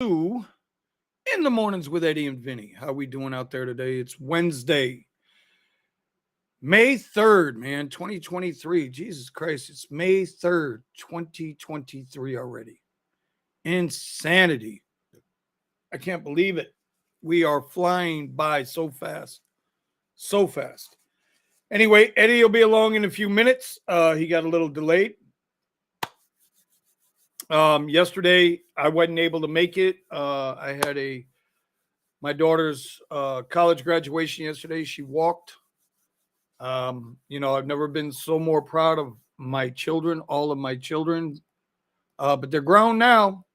In the mornings with Eddie and Vinny. How we doing out there today? It's Wednesday, May 3rd, man, 2023. Jesus Christ, it's May 3rd, 2023 already. Insanity. I can't believe it. We are flying by so fast. So fast. Anyway, Eddie will be along in a few minutes. He got a little delayed. Yesterday, I wasn't able to make it. I had my daughter's college graduation yesterday. She walked. I've never been so more proud of my children, all of my children. But they're grown now.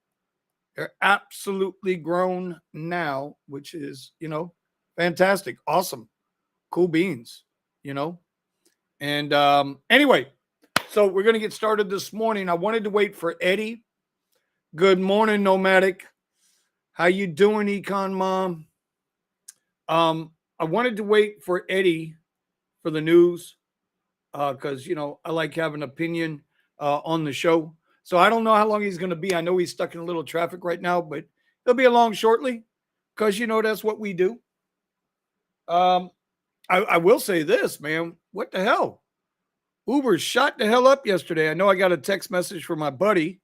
They're absolutely grown now, which is, fantastic. Awesome. Cool beans, And anyway, so we're going to get started this morning. I wanted to wait for Eddie. Good morning, Nomadic. How you doing, Econ Mom? I wanted to wait for Eddie for the news because, I like having an opinion on the show. So I don't know how long he's going to be. I know he's stuck in a little traffic right now, but he'll be along shortly because, that's what we do. I will say this, man. What the hell? Uber shot the hell up yesterday. I know I got a text message from my buddy,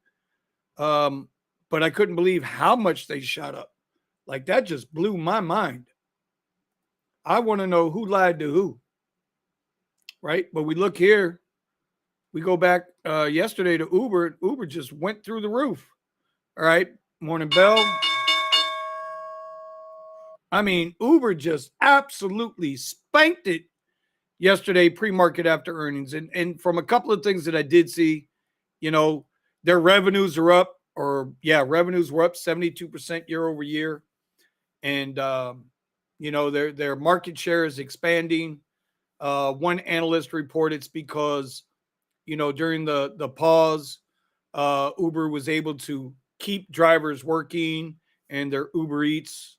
but I couldn't believe how much they shot up. Like, that just blew my mind. I want to know who lied to who, right? But we look here. We go back yesterday to Uber. Uber just went through the roof. All right. Morning bell. I mean, Uber just absolutely spanked it yesterday, pre-market after earnings. And from a couple of things that I did see, their revenues are up, revenues were up 72% year over year. And, their market share is expanding. One analyst reported it's because, during the pause, Uber was able to keep drivers working and their Uber Eats,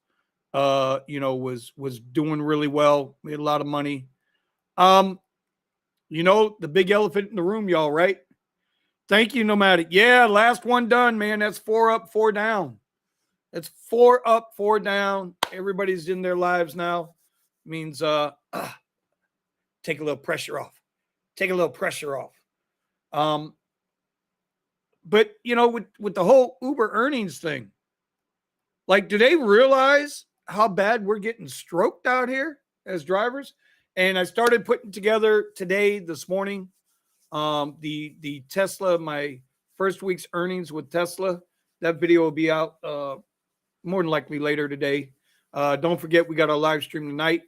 was doing really well, made a lot of money. The big elephant in the room, y'all, right? Thank you, Nomadic. Yeah, last one done, man. That's 4 up, 4 down. That's 4 up, 4 down. Everybody's in their lives now. Means take a little pressure off. Take a little pressure off. But with the whole Uber earnings thing, like, do they realize how bad we're getting stroked out here as drivers? And I started putting together this morning, the Tesla, my first week's earnings with Tesla. That video will be out more than likely later today. Don't forget, we got our live stream tonight.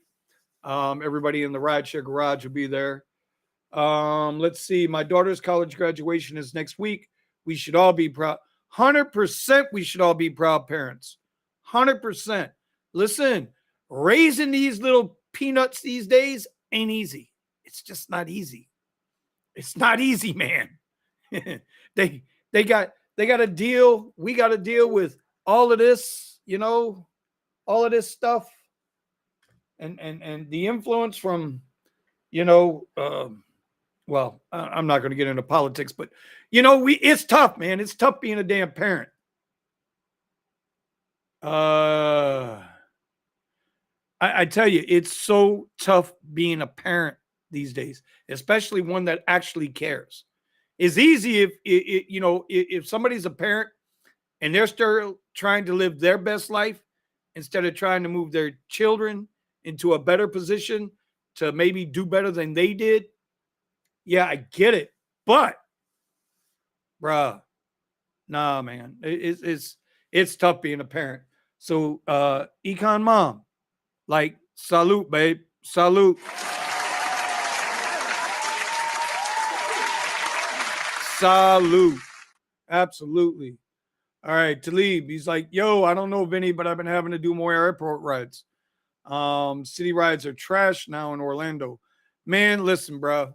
Everybody in the rideshare garage will be there. Let's see. My daughter's college graduation is next week. We should all be proud. 100% we should all be proud parents. 100%. Listen, raising these little peanuts these days ain't easy. It's just not easy. It's not easy, man. They got to deal. We got to deal with all of this, all of this stuff, and the influence from, I'm not going to get into politics, but it's tough, man. It's tough being a damn parent. I tell you, it's so tough being a parent these days, especially one that actually cares. It's easy if somebody's a parent and they're still trying to live their best life instead of trying to move their children into a better position to maybe do better than they did. Yeah, I get it. But, bruh, nah, man. It's tough being a parent. So, Econ Mom, like, salute, babe. Salute. Salute. Absolutely. All right, Talib, he's like, yo, I don't know, Vinny, but I've been having to do more airport rides. City rides are trash now in Orlando. Man, listen, bro.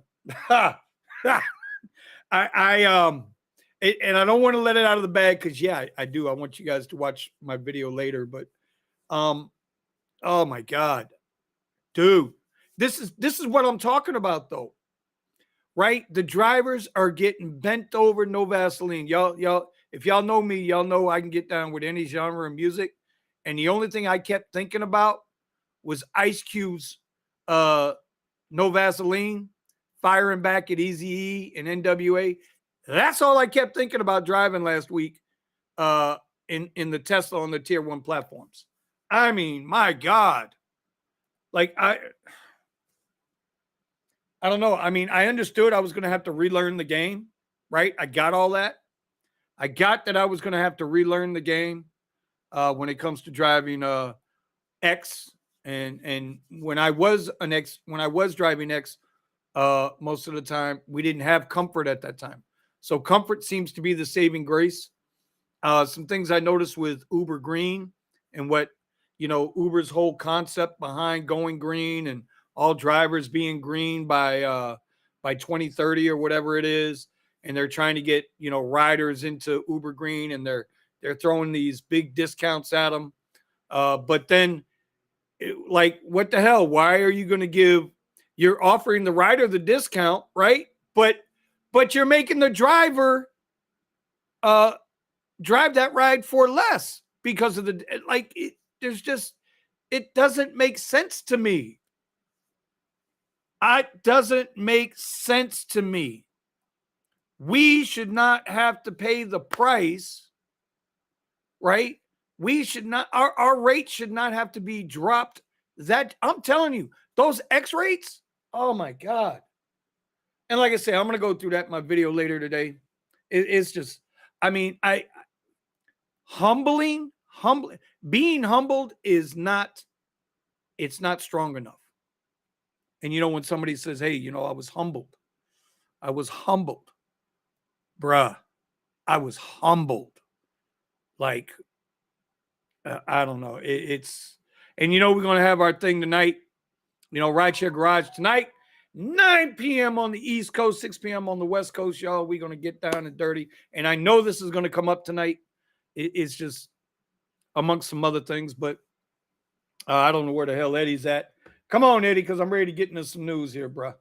And I don't want to let it out of the bag because, yeah, I do. I want you guys to watch my video later. But, oh, my God. Dude, this is what I'm talking about, though. Right? The drivers are getting bent over, no Vaseline. Y'all, If y'all know me, y'all know I can get down with any genre of music. And the only thing I kept thinking about was Ice Cube's No Vaseline, firing back at Eazy-E and NWA. That's all I kept thinking about driving last week in the Tesla on the tier 1 platforms. I mean, my God. Like, I don't know. I mean, I understood I was going to have to relearn the game, right? I got all that. I got that I was going to have to relearn the game when it comes to driving X. And when I was driving X, most of the time, we didn't have comfort at that time. So comfort seems to be the saving grace. Some things I noticed with Uber Green and what, Uber's whole concept behind going green and all drivers being green by 2030 or whatever it is. And they're trying to get, riders into Uber Green, and they're throwing these big discounts at them. But then, what the hell? Why are you going to you're offering the rider the discount, right? But you're making the driver drive that ride for less because of it doesn't make sense to me. It doesn't make sense to me. We should not have to pay the price, right? We should not, our rate should not have to be dropped. That, I'm telling you, those X rates, oh my God. And like I say, I'm going to go through that in my video later today. It's just, I mean, being humbled is not, it's not strong enough. And when somebody says, hey, I was humbled. Bruh, I was humbled. Like, I don't know. And we're going to have our thing tonight, Rideshare Garage tonight, 9 p.m. on the East Coast, 6 p.m. on the West Coast, y'all. We're going to get down and dirty. And I know this is going to come up tonight. It's just amongst some other things, but I don't know where the hell Eddie's at. Come on, Eddie, because I'm ready to get into some news here, bro.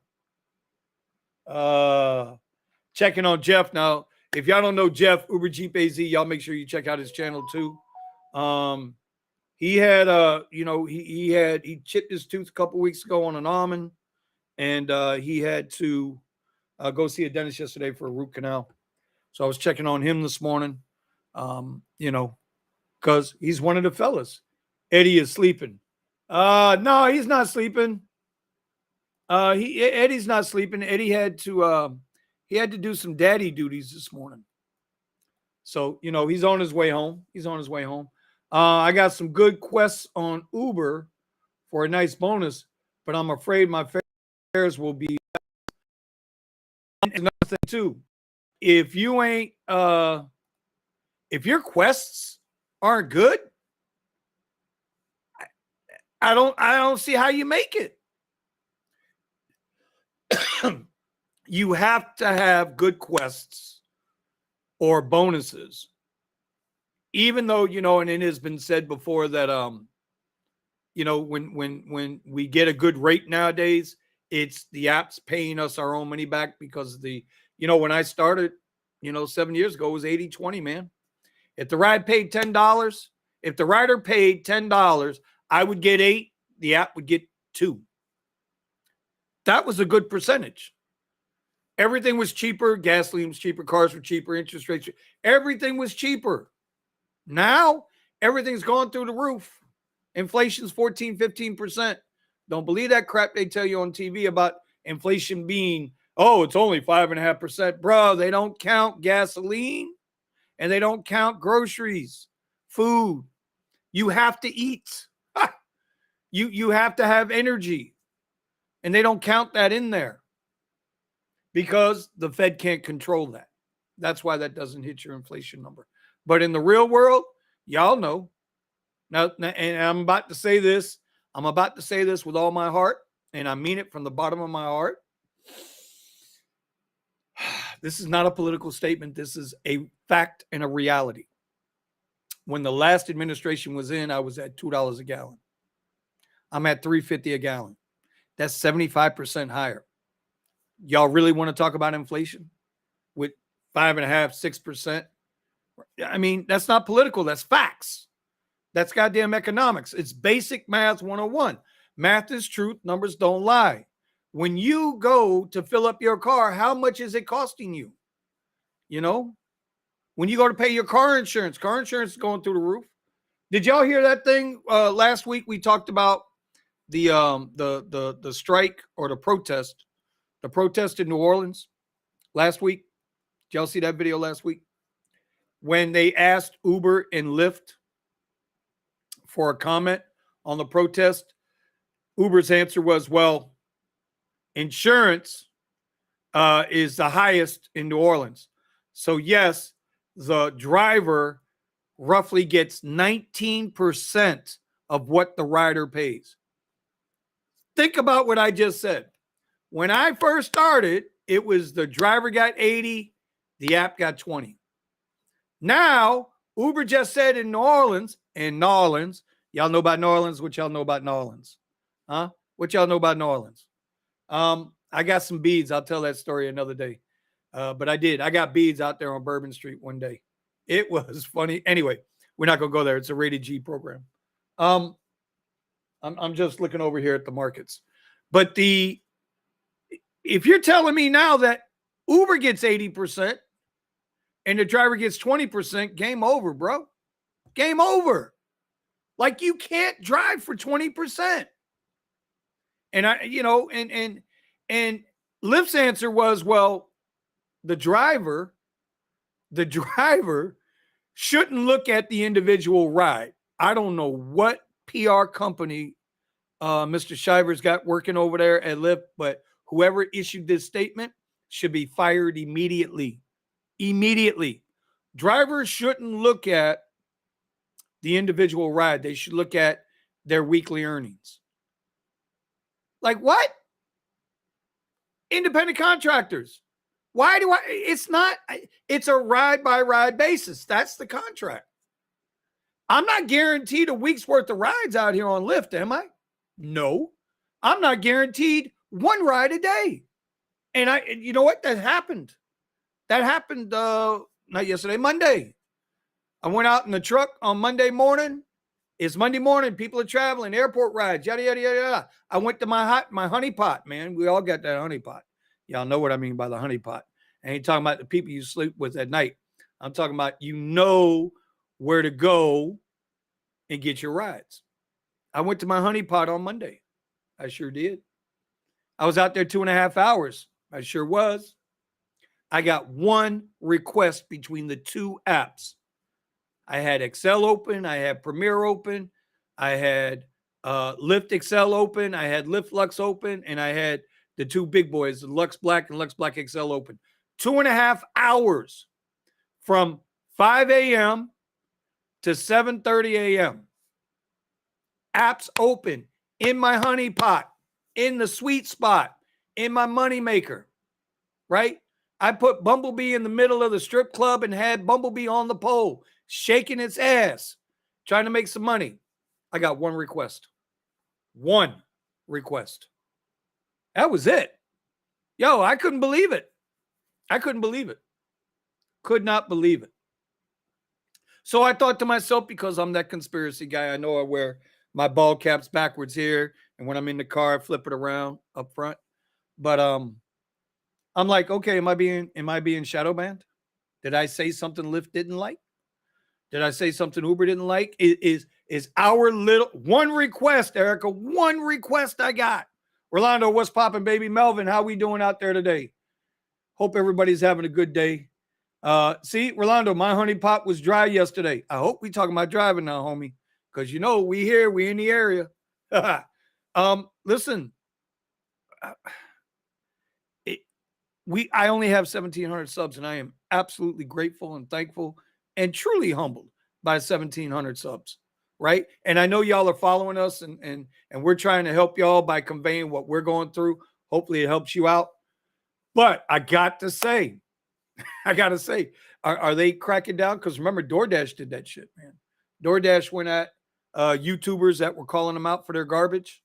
Checking on Jeff now. If y'all don't know Jeff, Uber Jeep AZ, y'all make sure you check out his channel too. He had he chipped his tooth a couple weeks ago on an almond, and he had to go see a dentist yesterday for a root canal. So I was checking on him this morning, because he's one of the fellas. Eddie is sleeping. No, he's not sleeping. Eddie's not sleeping. Eddie had to do some daddy duties this morning. So, he's on his way home. I got some good quests on Uber for a nice bonus, but I'm afraid my fares will be. And another thing too, if your quests aren't good, I don't see how you make it. You have to have good quests or bonuses. Even though, and it has been said before that when we get a good rate nowadays, it's the app's paying us our own money back because when I started, 7 years ago, it was 80-20, man. If the rider paid $10, I would get 8, the app would get 2. That was a good percentage. Everything was cheaper. Gasoline was cheaper. Cars were cheaper. Interest rates. Everything was cheaper. Now, everything's gone through the roof. Inflation's 14, 15%. Don't believe that crap they tell you on TV about inflation being, it's only 5.5%. Bro, they don't count gasoline and they don't count groceries, food. You have to eat. You have to have energy. And they don't count that in there because the Fed can't control that. That's why that doesn't hit your inflation number. But in the real world, y'all know. Now, and I'm about to say this. I'm about to say this with all my heart, and I mean it from the bottom of my heart. This is not a political statement. This is a fact and a reality. When the last administration was in, I was at $2 a gallon. I'm at $3.50 a gallon. That's 75% higher. Y'all really want to talk about inflation with 5.5%, 6%? I mean, that's not political. That's facts. That's goddamn economics. It's basic math 101. Math is truth. Numbers don't lie. When you go to fill up your car, how much is it costing you? You know, when you go to pay your car insurance is going through the roof. Did y'all hear that thing last week? We talked about the strike or the protest in New Orleans last week. Did y'all see that video last week when they asked Uber and Lyft for a comment on the protest? Uber's answer was, well, insurance is the highest in New Orleans. So yes, the driver roughly gets 19% of what the rider pays. Think about what I just said. When I first started, it was the driver got 80, the app got 20. Now, Uber just said in New Orleans, y'all know about New Orleans? What y'all know about New Orleans? Huh? What y'all know about New Orleans? I got some beads. I'll tell that story another day. But I did. I got beads out there on Bourbon Street one day. It was funny. Anyway, we're not going to go there. It's a rated G program. I'm just looking over here at the markets. But if you're telling me now that Uber gets 80% and the driver gets 20%, game over, bro. Game over. Like, you can't drive for 20%. And and Lyft's answer was, well, the driver shouldn't look at the individual ride. I don't know what PR company Mr. Shiver's got working over there at Lyft, but whoever issued this statement should be fired immediately. Immediately. Drivers shouldn't look at the individual ride. They should look at their weekly earnings. Like, what? Independent contractors. Why do it's a ride by ride basis. That's the contract. I'm not guaranteed a week's worth of rides out here on Lyft, am I? No. I'm not guaranteed one ride a day. And you know what? That happened. That happened not yesterday, Monday. I went out in the truck on Monday morning. It's Monday morning. People are traveling, airport rides, yada, yada, yada, yada. I went to my honey pot, man. We all got that honey pot. Y'all know what I mean by the honey pot. I ain't talking about the people you sleep with at night. I'm talking about, you know where to go and get your rides. I went to my honey pot on Monday. I sure did. I was out there 2.5 hours. I sure was. I got one request between the two apps. I had Excel open. I had Premiere open. I had Lyft XL open. I had Lyft Lux open. And I had the two big boys, the Lux Black and Lux Black XL open. 2.5 hours from 5 a.m. to 7:30 a.m. Apps open in my honey pot, in the sweet spot, in my money maker, right? I put Bumblebee in the middle of the strip club and had Bumblebee on the pole, shaking its ass, trying to make some money. I got one request. One request. That was it. Yo, I couldn't believe it. I couldn't believe it. Could not believe it. So I thought to myself, because I'm that conspiracy guy, I know I wear my ball caps backwards here, and when I'm in the car, I flip it around up front. But I'm like, okay, am I being shadow banned? Did I say something Lyft didn't like? Did I say something Uber didn't like? Is our little one request, Erica? One request I got. Rolando, what's popping, baby? Melvin, how we doing out there today? Hope everybody's having a good day. See, Rolando, my honey pot was dry yesterday. I hope we talking about driving now, homie, because you know we here, we in the area. Listen, I only have 1,700 subs, and I am absolutely grateful and thankful and truly humbled by 1,700 subs, right? And I know y'all are following us, and we're trying to help y'all by conveying what we're going through. Hopefully it helps you out. But I got to say, are they cracking down? Because remember, DoorDash did that shit, man. DoorDash went at YouTubers that were calling them out for their garbage,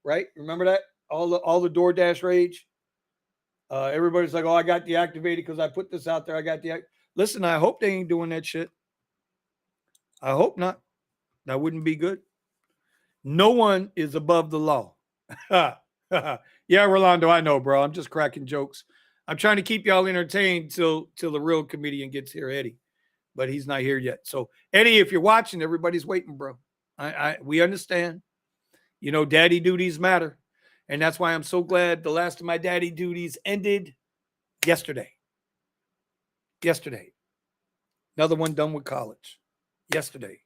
right? Remember that? All the DoorDash rage. Everybody's like, oh, I got deactivated because I put this out there. Listen, I hope they ain't doing that shit. I hope not. That wouldn't be good. No one is above the law. Yeah, Rolando, I know, bro. I'm just cracking jokes. I'm trying to keep y'all entertained till the real comedian gets here, Eddie. But he's not here yet. So, Eddie, if you're watching, everybody's waiting, bro. We understand. You know, daddy duties matter. And that's why I'm so glad the last of my daddy duties ended yesterday. Yesterday. Another one done with college. Yesterday.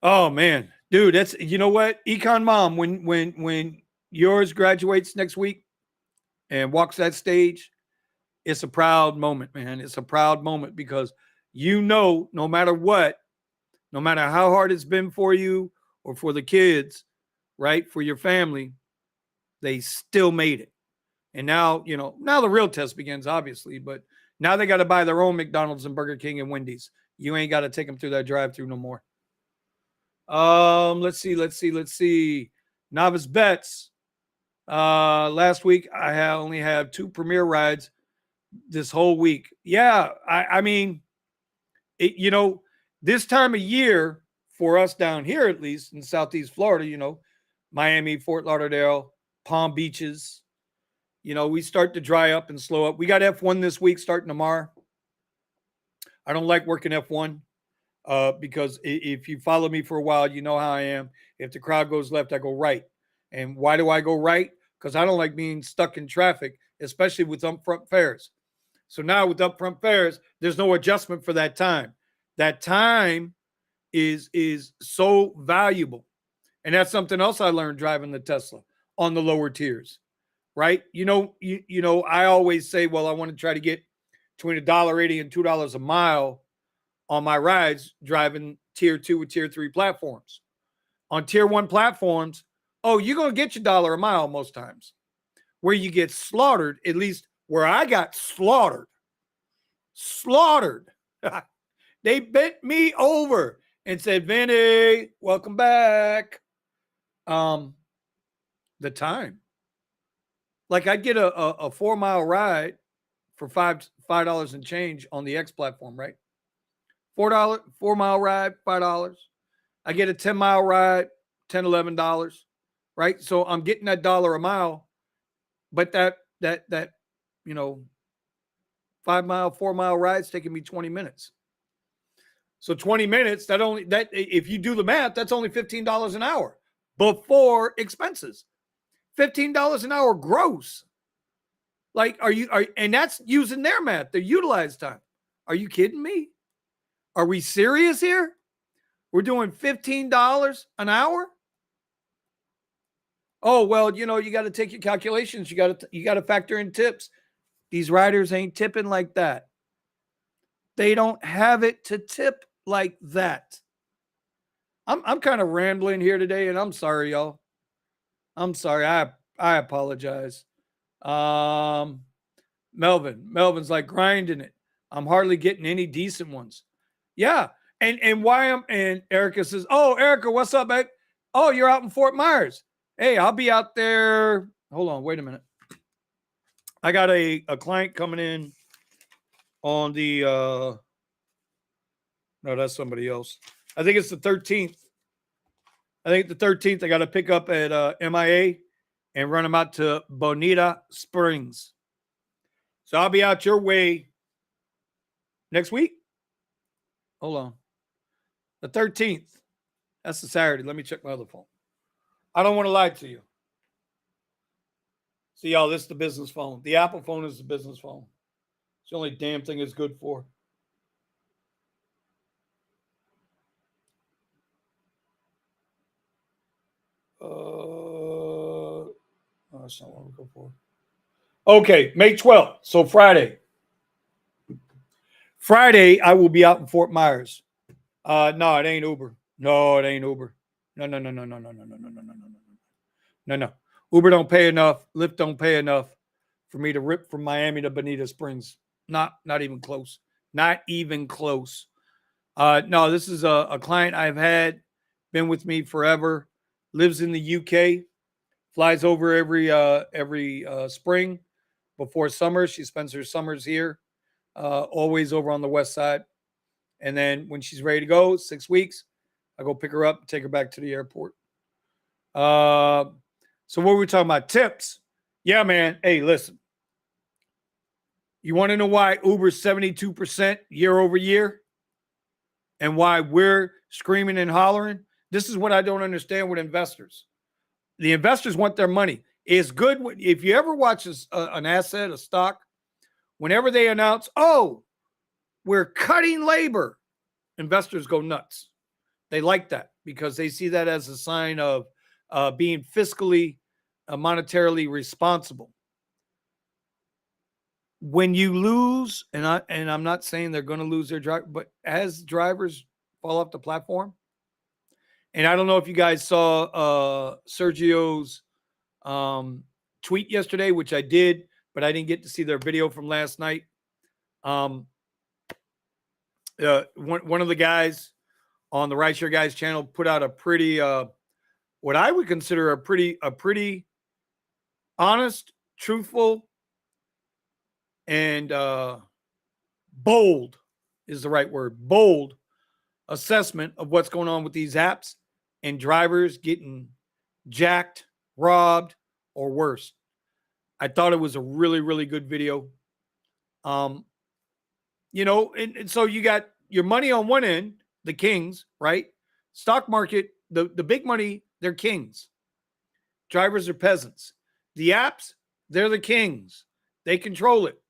Oh man, dude, that's, you know what? Econ mom, when yours graduates next week and walks that stage, it's a proud moment, man. It's a proud moment because no matter what, no matter how hard it's been for you or for the kids, right? For your family, they still made it. And now, now the real test begins, obviously, but now they got to buy their own McDonald's and Burger King and Wendy's. You ain't got to take them through that drive-through no more. Let's see. Novice bets. Last week I only had 2 premiere rides this whole week. Yeah, I mean, this time of year for us down here, at least in Southeast Florida, Miami, Fort Lauderdale, Palm Beaches, we start to dry up and slow up. We got F1 this week starting tomorrow. I don't like working F1 because if you follow me for a while, you know how I am. If the crowd goes left, I go right. And why do I go right? Because I don't like being stuck in traffic, especially with upfront fares. So now with upfront fares, there's no adjustment for that time. That time is so valuable. And that's something else I learned driving the Tesla on the lower tiers, right? I always say, well, I want to try to get between $1.80 and $2 a mile on my rides driving tier 2 or tier 3 platforms. On tier 1 platforms, you're going to get your $1 a mile most times. Where you get slaughtered, at least where I got slaughtered, they bent me over and said, Vinny, welcome back. The time. Like I'd get a 4-mile ride for $5 and change on the X platform, right? $4 ride, $5. I get a 10-mile ride, $10, $11, right? So I'm getting that $1 a mile, but that 5-mile, 4-mile ride's taking me 20 minutes. So 20 minutes, if you do the math, that's only $15 an hour before expenses. $15 an hour gross. Like, and that's using their math, their utilized time. Are you kidding me? Are we serious here? We're doing $15 an hour? Oh, well, you got to take your calculations. You got to factor in tips. These riders ain't tipping like that. They don't have it to tip like that. I'm kind of rambling here today, and I'm sorry, y'all. I'm sorry. I apologize. Melvin's like grinding it. I'm hardly getting any decent ones. Yeah. And Erica says, oh, Erica, what's up, babe? Oh, you're out in Fort Myers. Hey, I'll be out there. Hold on, wait a minute. I got a client coming in on the no, that's somebody else. I think it's the 13th. I got to pick up at MIA and run them out to Bonita Springs. So I'll be out your way next week. Hold on. The 13th. That's the Saturday. Let me check my other phone. I don't want to lie to you. See, y'all, this is the business phone. The Apple phone is the business phone. It's the only damn thing it's good for. That's not what we go for. Okay, May 12th. So Friday. Friday, I will be out in Fort Myers. No, it ain't Uber. No, it ain't Uber. No. Uber don't pay enough. Lyft don't pay enough for me to rip from Miami to Bonita Springs. Not even close. Not even close. No, this is a client I've had, been with me forever, lives in the UK, flies over every spring before summer. She spends her summers here, always over on the west side. And then when she's ready to go, 6 weeks, I go pick her up, take her back to the airport. So what were we talking about? Tips. Yeah, man. Hey, listen. You want to know why Uber's 72% year over year? And why we're screaming and hollering? This is what I don't understand with investors. The investors want their money. It's good if you ever watch an asset, a stock, whenever they announce, oh, we're cutting labor, investors go nuts. They like that because they see that as a sign of being fiscally, monetarily responsible. When you lose, and I'm not saying they're going to lose their driver, but as drivers fall off the platform, and I don't know if you guys saw Sergio's tweet yesterday, which I did, but I didn't get to see their video from last night. One of the guys on the Rideshare Guys channel put out a pretty, what I would consider a pretty honest, truthful, and bold is the right word, bold assessment of what's going on with these apps and drivers getting jacked, robbed, or worse. I thought it was a really, really good video. You know, and so you got your money on one end, the kings, right? Stock market, the big money, they're kings. Drivers are peasants. The apps, they're the kings. They control it.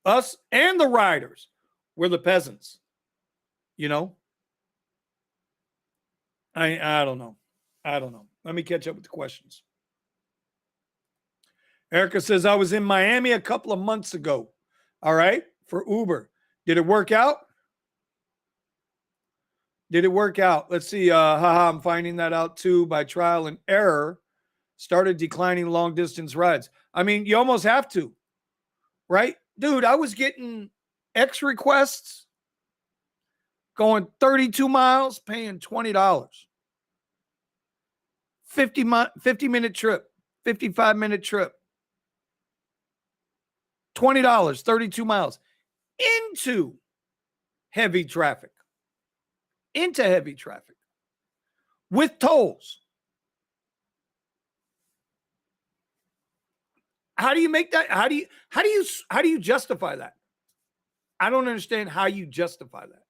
Us and the riders, we're the peasants. You know? I don't know. I don't know. Let me catch up with the questions. Erica says, I was in Miami a couple of months ago. All right. For Uber. Did it work out? Did it work out? Let's see. Haha, I'm finding that out too by trial and error. Started declining long distance rides. I mean, you almost have to, right? Dude, I was getting X requests going 32 miles, paying $20. 50-minute trip, 55-minute trip. $20, 32 miles into heavy traffic. Into heavy traffic with tolls. How do you make that? How do you justify that? I don't understand how you justify that.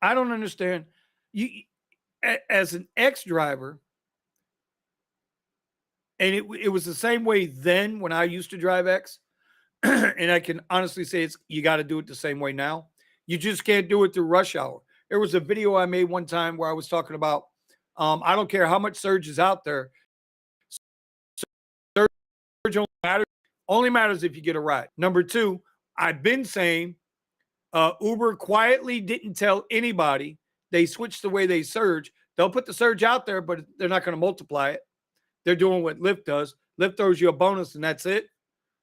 I don't understand. You as an ex-driver, and it was the same way then when I used to drive X, and I can honestly say you got to do it the same way now. You just can't do it through rush hour. There was a video I made one time where I was talking about, I don't care how much surge is out there. Surge only matters if you get a ride. Number two, I've been saying Uber quietly didn't tell anybody. They switched the way they surge. They'll put the surge out there, but they're not going to multiply it. They're doing what Lyft does. Lyft throws you a bonus and that's it.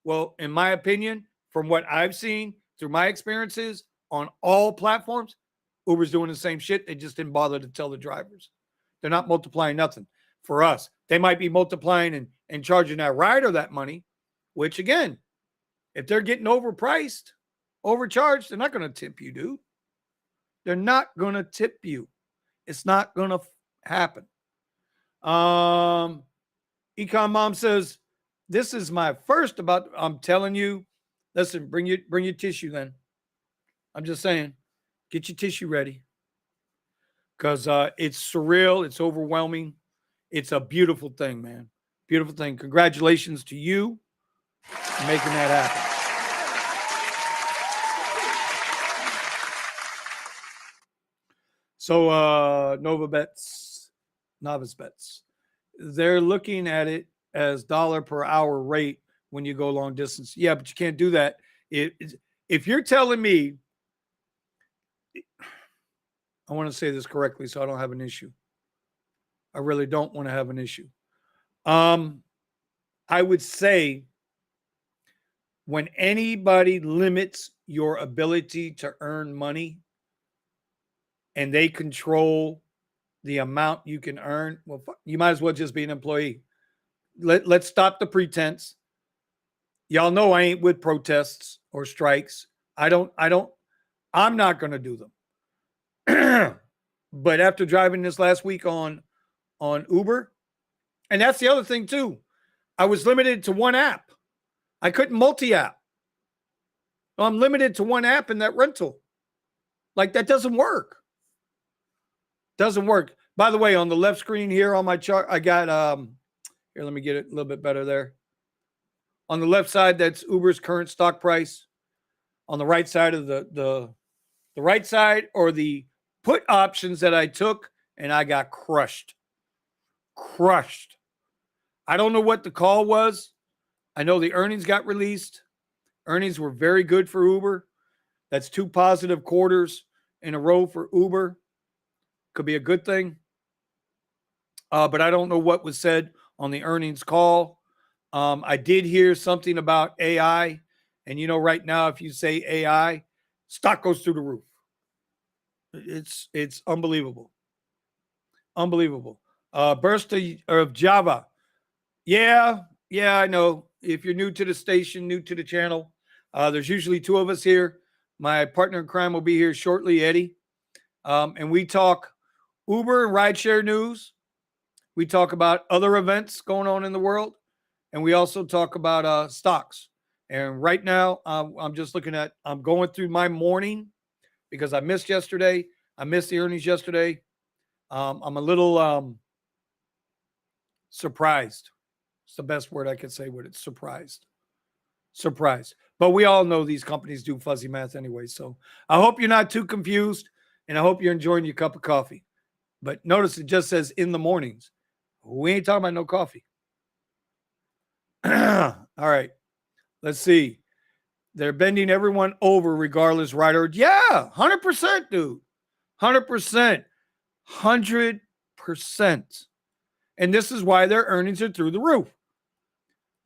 Well, in my opinion, from what I've seen through my experiences on all platforms, Uber's doing the same shit. They just didn't bother to tell the drivers. They're not multiplying nothing for us. They might be multiplying and charging that rider that money, which again, if they're getting overpriced, overcharged, they're not going to tip you, dude. They're not going to tip you. It's not going to happen. Econ Mom says, this is my first about, I'm telling you, listen, bring your tissue then. I'm just saying, get your tissue ready. Because it's surreal. It's overwhelming. It's a beautiful thing, man. Beautiful thing. Congratulations to you for making that happen. So Novice Bets, they're looking at it as dollar per hour rate when you go long distance. Yeah, but you can't do that. If you're telling me, I want to say this correctly so I don't have an issue. I really don't want to have an issue. I would say when anybody limits your ability to earn money and they control the amount you can earn, well, you might as well just be an employee. Let's stop the pretense. Y'all know I ain't with protests or strikes. I'm not going to do them. But after driving this last week on Uber, and that's the other thing too, I was limited to one app. I couldn't multi-app. I'm limited to one app in that rental. Like, that doesn't work. Doesn't work. By the way, on the left screen here on my chart, I got here, let me get it a little bit better there. On the left side, that's Uber's current stock price. On the right side of the right side or the put options that I took, and I got crushed. Crushed. I don't know what the call was. I know the earnings got released. Earnings were very good for Uber. That's 2 positive quarters in a row for Uber. Could be a good thing. But I don't know what was said on the earnings call. I did hear something about AI. And, you know, right now, if you say AI, stock goes through the roof. It's unbelievable. Unbelievable. Burst of Java. Yeah, I know. If you're new to the station, new to the channel, there's usually 2 of us here. My partner in crime will be here shortly, Eddie. And we talk Uber and rideshare news. We talk about other events going on in the world. And we also talk about stocks. And right now, I'm just I'm going through my morning because I missed yesterday. I missed the earnings yesterday. I'm a little surprised. It's the best word I can say with it. Surprised. But we all know these companies do fuzzy math anyway. So I hope you're not too confused, and I hope you're enjoying your cup of coffee. But notice it just says in the mornings. We ain't talking about no coffee. All right. Let's see. They're bending everyone over regardless, right? Or yeah, 100%, dude. 100%. 100%. And this is why their earnings are through the roof.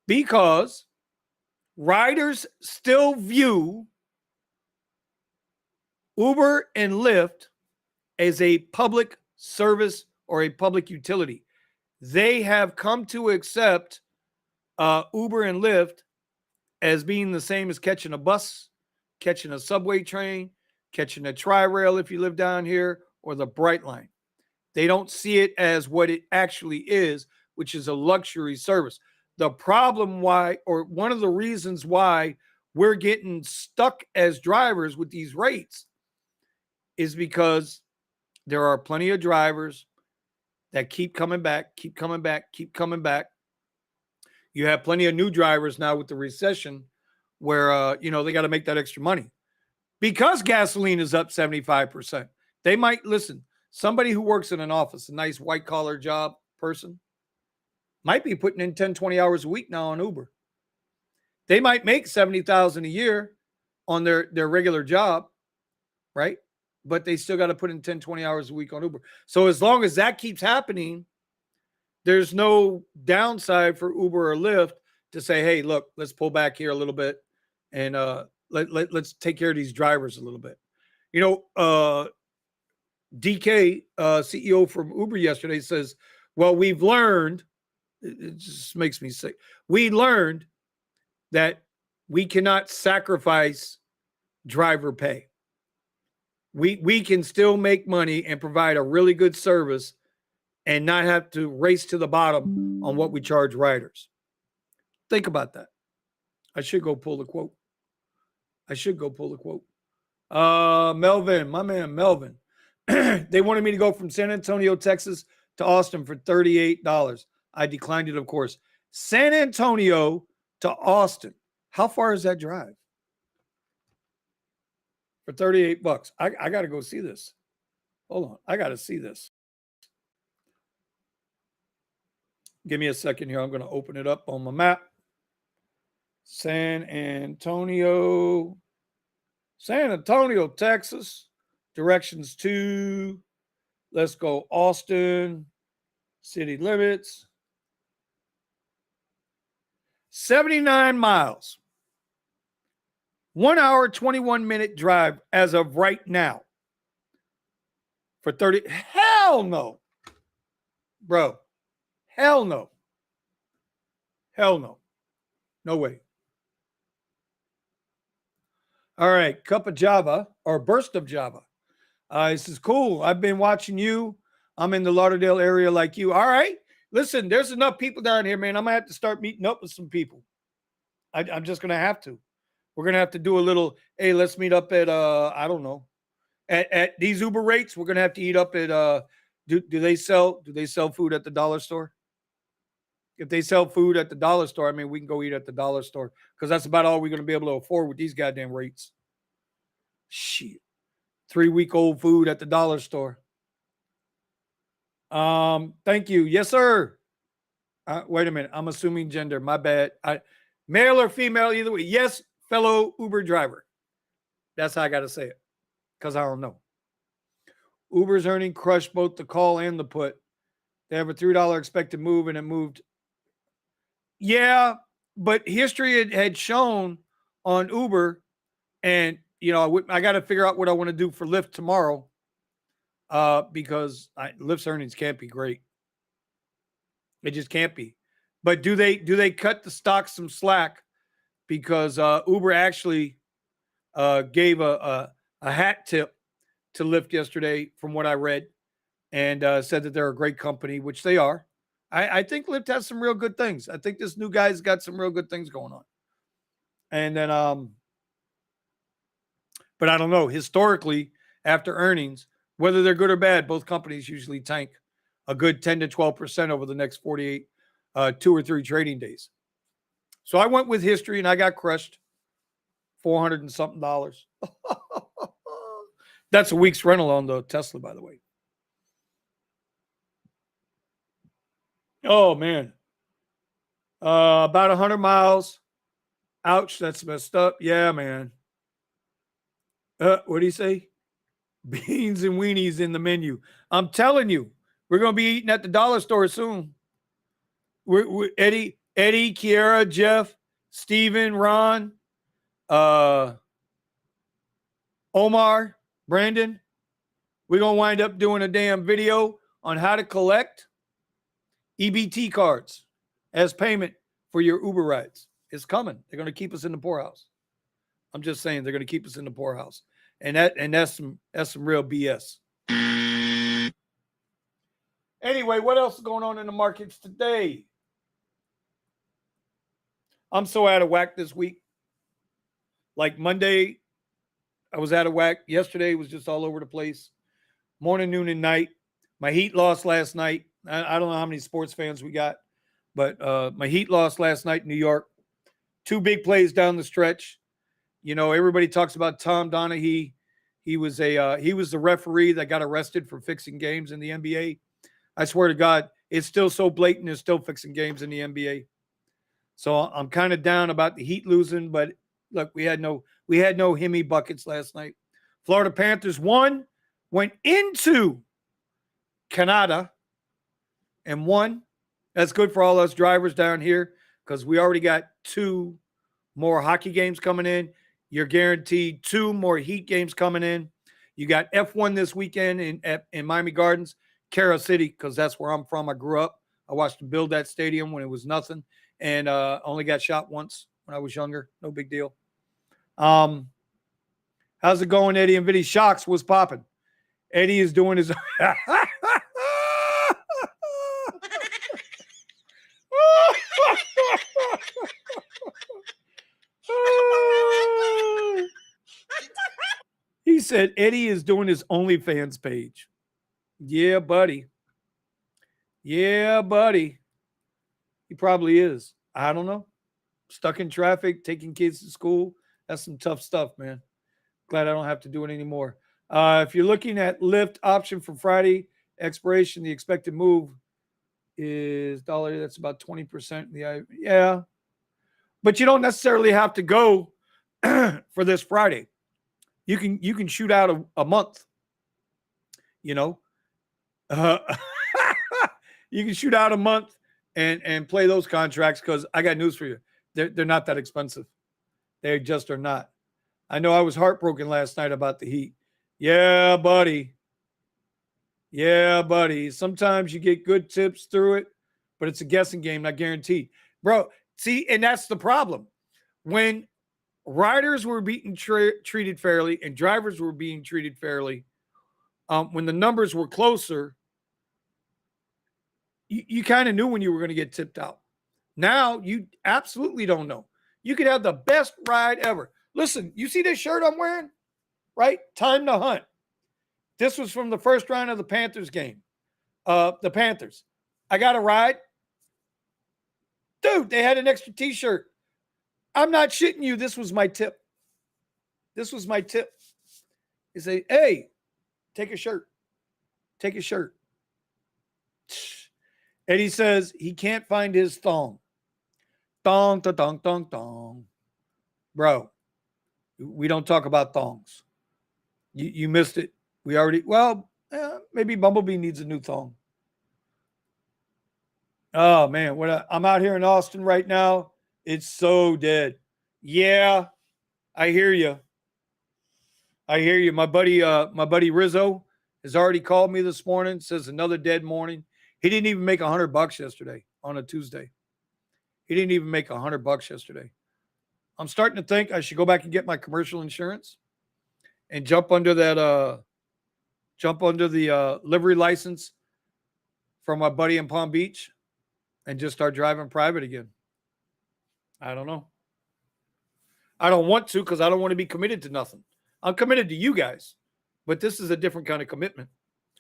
Because riders still view Uber and Lyft as a public service or a public utility. They have come to accept Uber and Lyft as being the same as catching a bus, catching a subway train, catching a tri-rail if you live down here, or the Bright Line. They don't see it as what it actually is, which is a luxury service. The problem why, or one of the reasons why we're getting stuck as drivers with these rates is because there are plenty of drivers that keep coming back. You have plenty of new drivers now with the recession where, they got to make that extra money. Because gasoline is up 75%. They might, listen, somebody who works in an office, a nice white-collar job person, might be putting in 10, 20 hours a week now on Uber. They might make $70,000 a year on their regular job, right? But they still got to put in 10, 20 hours a week on Uber. So as long as that keeps happening, there's no downside for Uber or Lyft to say, hey, look, let's pull back here a little bit and let's take care of these drivers a little bit. DK, CEO from Uber yesterday says, well, we've learned, it just makes me sick. We learned that we cannot sacrifice driver pay. We can still make money and provide a really good service and not have to race to the bottom on what we charge riders. Think about that. I should go pull the quote. Melvin, my man Melvin. They wanted me to go from San Antonio, Texas to Austin for $38. I declined it, of course. San Antonio to Austin. How far is that drive? For $38. I got to go see this. Hold on. I got to see this. Give me a second here. I'm going to open it up on my map. San Antonio, Texas. Directions to, let's go Austin, city limits. 79 miles. 1 hour, 21-minute drive as of right now. For 30, hell no. Bro, hell no. No way. All right, cup of Java or burst of Java. This is cool. I've been watching you. I'm in the Lauderdale area like you. All right. Listen, there's enough people down here, man. I'm going to have to start meeting up with some people. I'm just going to have to. We're going to have to do a little, hey, let's meet up at, I don't know, at these Uber rates. We're going to have to eat up at, do they sell food at the dollar store? If they sell food at the dollar store, I mean, we can go eat at the dollar store because that's about all we're going to be able to afford with these goddamn rates. Shit. 3-week-old food at the dollar store. Thank you. Yes, sir. Wait a minute. I'm assuming gender. My bad. Male or female, either way. Yes, fellow Uber driver. That's how I got to say it because I don't know. Uber's earning crushed both the call and the put. They have a $3 expected move and it moved. Yeah, but history had shown on Uber, and I got to figure out what I want to do for Lyft tomorrow, because Lyft's earnings can't be great. It just can't be. But do they cut the stock some slack? Because Uber actually gave a hat tip to Lyft yesterday, from what I read, and said that they're a great company, which they are. I think Lyft has some real good things. I think this new guy's got some real good things going on. And then, but I don't know. Historically, after earnings, whether they're good or bad, both companies usually tank a good 10 to 12% over the next 48, 2 or 3 trading days. So I went with history and I got crushed. $400 and something. That's a week's rental on the Tesla, by the way. Oh, man. About 100 miles. Ouch, that's messed up. Yeah, man. What do you say? Beans and weenies in the menu. I'm telling you, we're going to be eating at the dollar store soon. We're Eddie, Kiara, Jeff, Steven, Ron, Omar, Brandon. We're going to wind up doing a damn video on how to collect EBT cards as payment for your Uber rides. It's coming. They're going to keep us in the poorhouse. I'm just saying, they're going to keep us in the poorhouse. And that's some real BS. Anyway, what else is going on in the markets today? I'm so out of whack this week. Like Monday, I was out of whack. Yesterday was just all over the place. Morning, noon, and night. My Heat lost last night. I don't know how many sports fans we got, but my Heat lost last night in New York. 2 big plays down the stretch. Everybody talks about Tom Donaghy. He was the referee that got arrested for fixing games in the NBA. I swear to God, it's still so blatant. It's still fixing games in the NBA. So I'm kind of down about the Heat losing, but look, we had no Hemi buckets last night. Florida Panthers went into Canada and won. That's good for all us drivers down here because we already got 2 more hockey games coming in. You're guaranteed 2 more Heat games coming in. You got F1 this weekend in Miami Gardens, Carol City, because that's where I'm from. I grew up. I watched them build that stadium when it was nothing, and only got shot once when I was younger. No big deal. How's it going, Eddie and Vinny? Shocks was popping. Eddie is doing his. He said Eddie is doing his OnlyFans page. Yeah, buddy. Yeah, buddy. He probably is. I don't know. Stuck in traffic, taking kids to school. That's some tough stuff, man. Glad I don't have to do it anymore. If you're looking at Lyft option for Friday expiration, the expected move is dollar. That's about 20%. Yeah. But you don't necessarily have to go for this Friday. You can shoot out a month. You can shoot out a month and play those contracts because I got news for you. They're not that expensive. They just are not. I know I was heartbroken last night about the Heat. Yeah, buddy. Yeah, buddy. Sometimes you get good tips through it, but it's a guessing game, not guaranteed. Bro, see, and that's the problem. When riders were being treated fairly and drivers were being treated fairly. When the numbers were closer, you kind of knew when you were going to get tipped out. Now you absolutely don't know. You could have the best ride ever. Listen, you see this shirt I'm wearing? Right? Time to hunt. This was from the first round of the Panthers game. The Panthers. I got a ride. Dude, they had an extra t-shirt. I'm not shitting you. This was my tip. This was my tip. He say, hey, take a shirt. Take a shirt. And he says he can't find his thong. Thong, ta, thong, thong, thong. Bro, we don't talk about thongs. You missed it. We already, maybe Bumblebee needs a new thong. Oh, man. I'm out here in Austin right now. It's so dead. Yeah, I hear you. I hear you. My buddy Rizzo has already called me this morning. Says another dead morning. He didn't even make $100 yesterday on a Tuesday. He didn't even make $100 yesterday. I'm starting to think I should go back and get my commercial insurance and jump under the livery license from my buddy in Palm Beach and just start driving private again. I don't know. I don't want to because I don't want to be committed to nothing. I'm committed to you guys, but this is a different kind of commitment.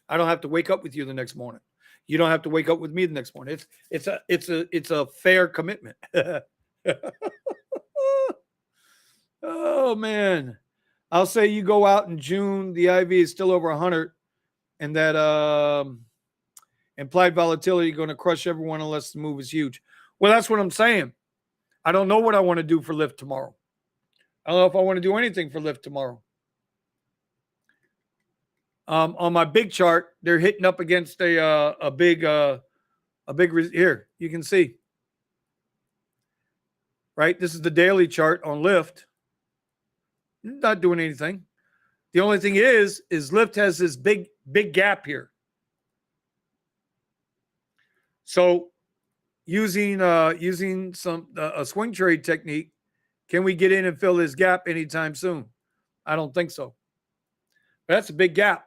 I don't have to wake up with you the next morning. You don't have to wake up with me the next morning. It's a fair commitment. Oh man, I'll say you go out in June, the IV is still over 100, and that implied volatility going to crush everyone unless the move is huge. Well, that's what I'm saying. I don't know what I want to do for Lyft tomorrow. I don't know if I want to do anything for Lyft tomorrow. On my big chart, they're hitting up against a big here. You can see, right? This is the daily chart on Lyft. Not doing anything. The only thing is Lyft has this big gap here. So using a swing trade technique, can we get in and fill this gap anytime soon? I don't think so. But that's a big gap.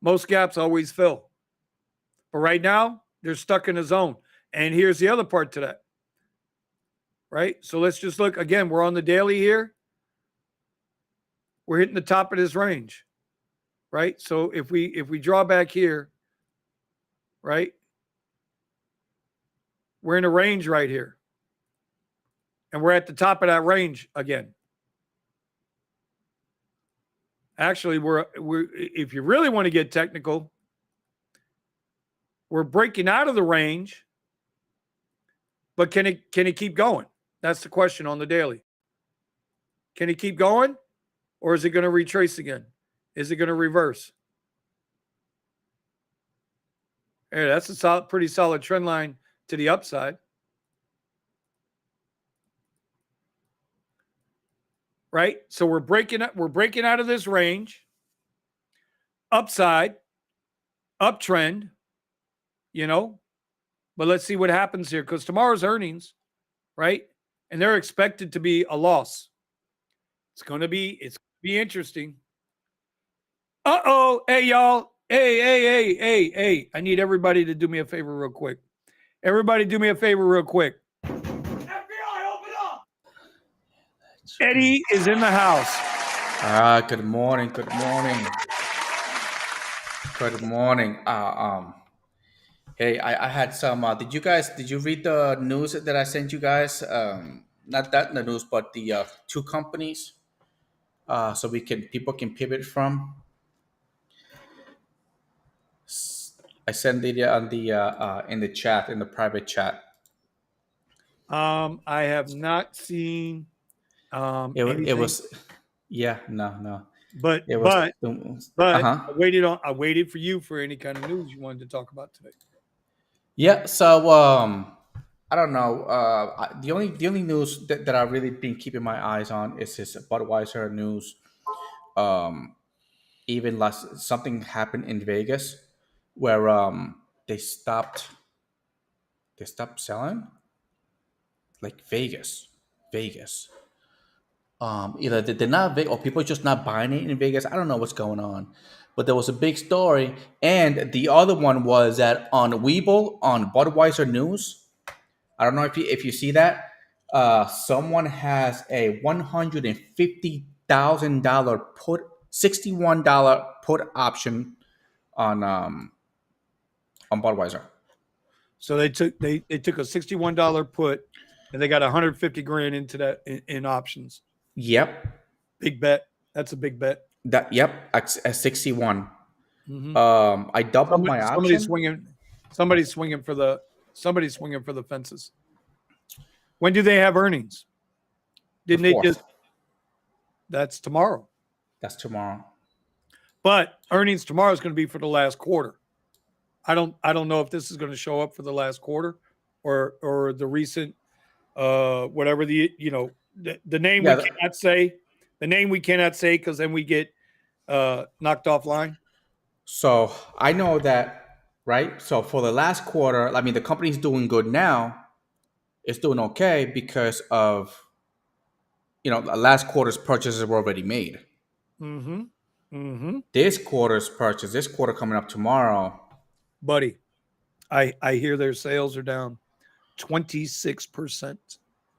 Most gaps always fill. But right now, they're stuck in a zone. And here's the other part to that. Right? So let's just look. Again, we're on the daily here. We're hitting the top of this range. Right? So if we draw back here, right? We're in a range right here. And we're at the top of that range again. Actually, we're if you really want to get technical, we're breaking out of the range, but can it keep going? That's the question on the daily. Can it keep going, or is it going to retrace again? Is it going to reverse? Hey, that's a pretty solid trend line to the upside. Right? So we're breaking out of this range. Upside, uptrend, But let's see what happens here because tomorrow's earnings, right? And they're expected to be a loss. It's going to be interesting. Uh-oh. Hey, y'all. Hey. I need everybody to do me a favor real quick. Everybody do me a favor real quick. FBI, open up. Eddie is in the house. Good morning. Hey, I had some. Did you read the news that I sent you guys? Not that in the news, but the two companies, so people can pivot from. I sent it on the in the chat, in the private chat. I have not seen. It was, yeah, no. But it was, I waited for you for any kind of news you wanted to talk about today. Yeah, so I don't know. The only news that I've really been keeping my eyes on is this Budweiser news. Even something happened in Vegas where they stopped selling, like Vegas Vegas. Either they're not big or people are just not buying it in Vegas. I don't know what's going on, but there was a big story, and the other one was that on Weeble on Budweiser News. I don't know if you see that. Someone has a $150,000 put, $61 put option on Budweiser. So they took a $61 put, and they got 150 grand into that in options. Yep. Big bet. That's a big bet. Yep. At 61. Mm-hmm. I doubled my option. Somebody's swinging for the fences. When do they have earnings? Didn't they just? That's tomorrow. That's tomorrow. But earnings tomorrow is going to be for the last quarter. I don't know if this is going to show up for the last quarter or the recent whatever the name we cannot say. The name we cannot say because then we get knocked offline. So I know that, right? So for the last quarter, I mean, the company's doing good now. It's doing okay because of, the last quarter's purchases were already made. Mm-hmm. Mm-hmm. This quarter coming up tomorrow. Buddy, I hear their sales are down 26%.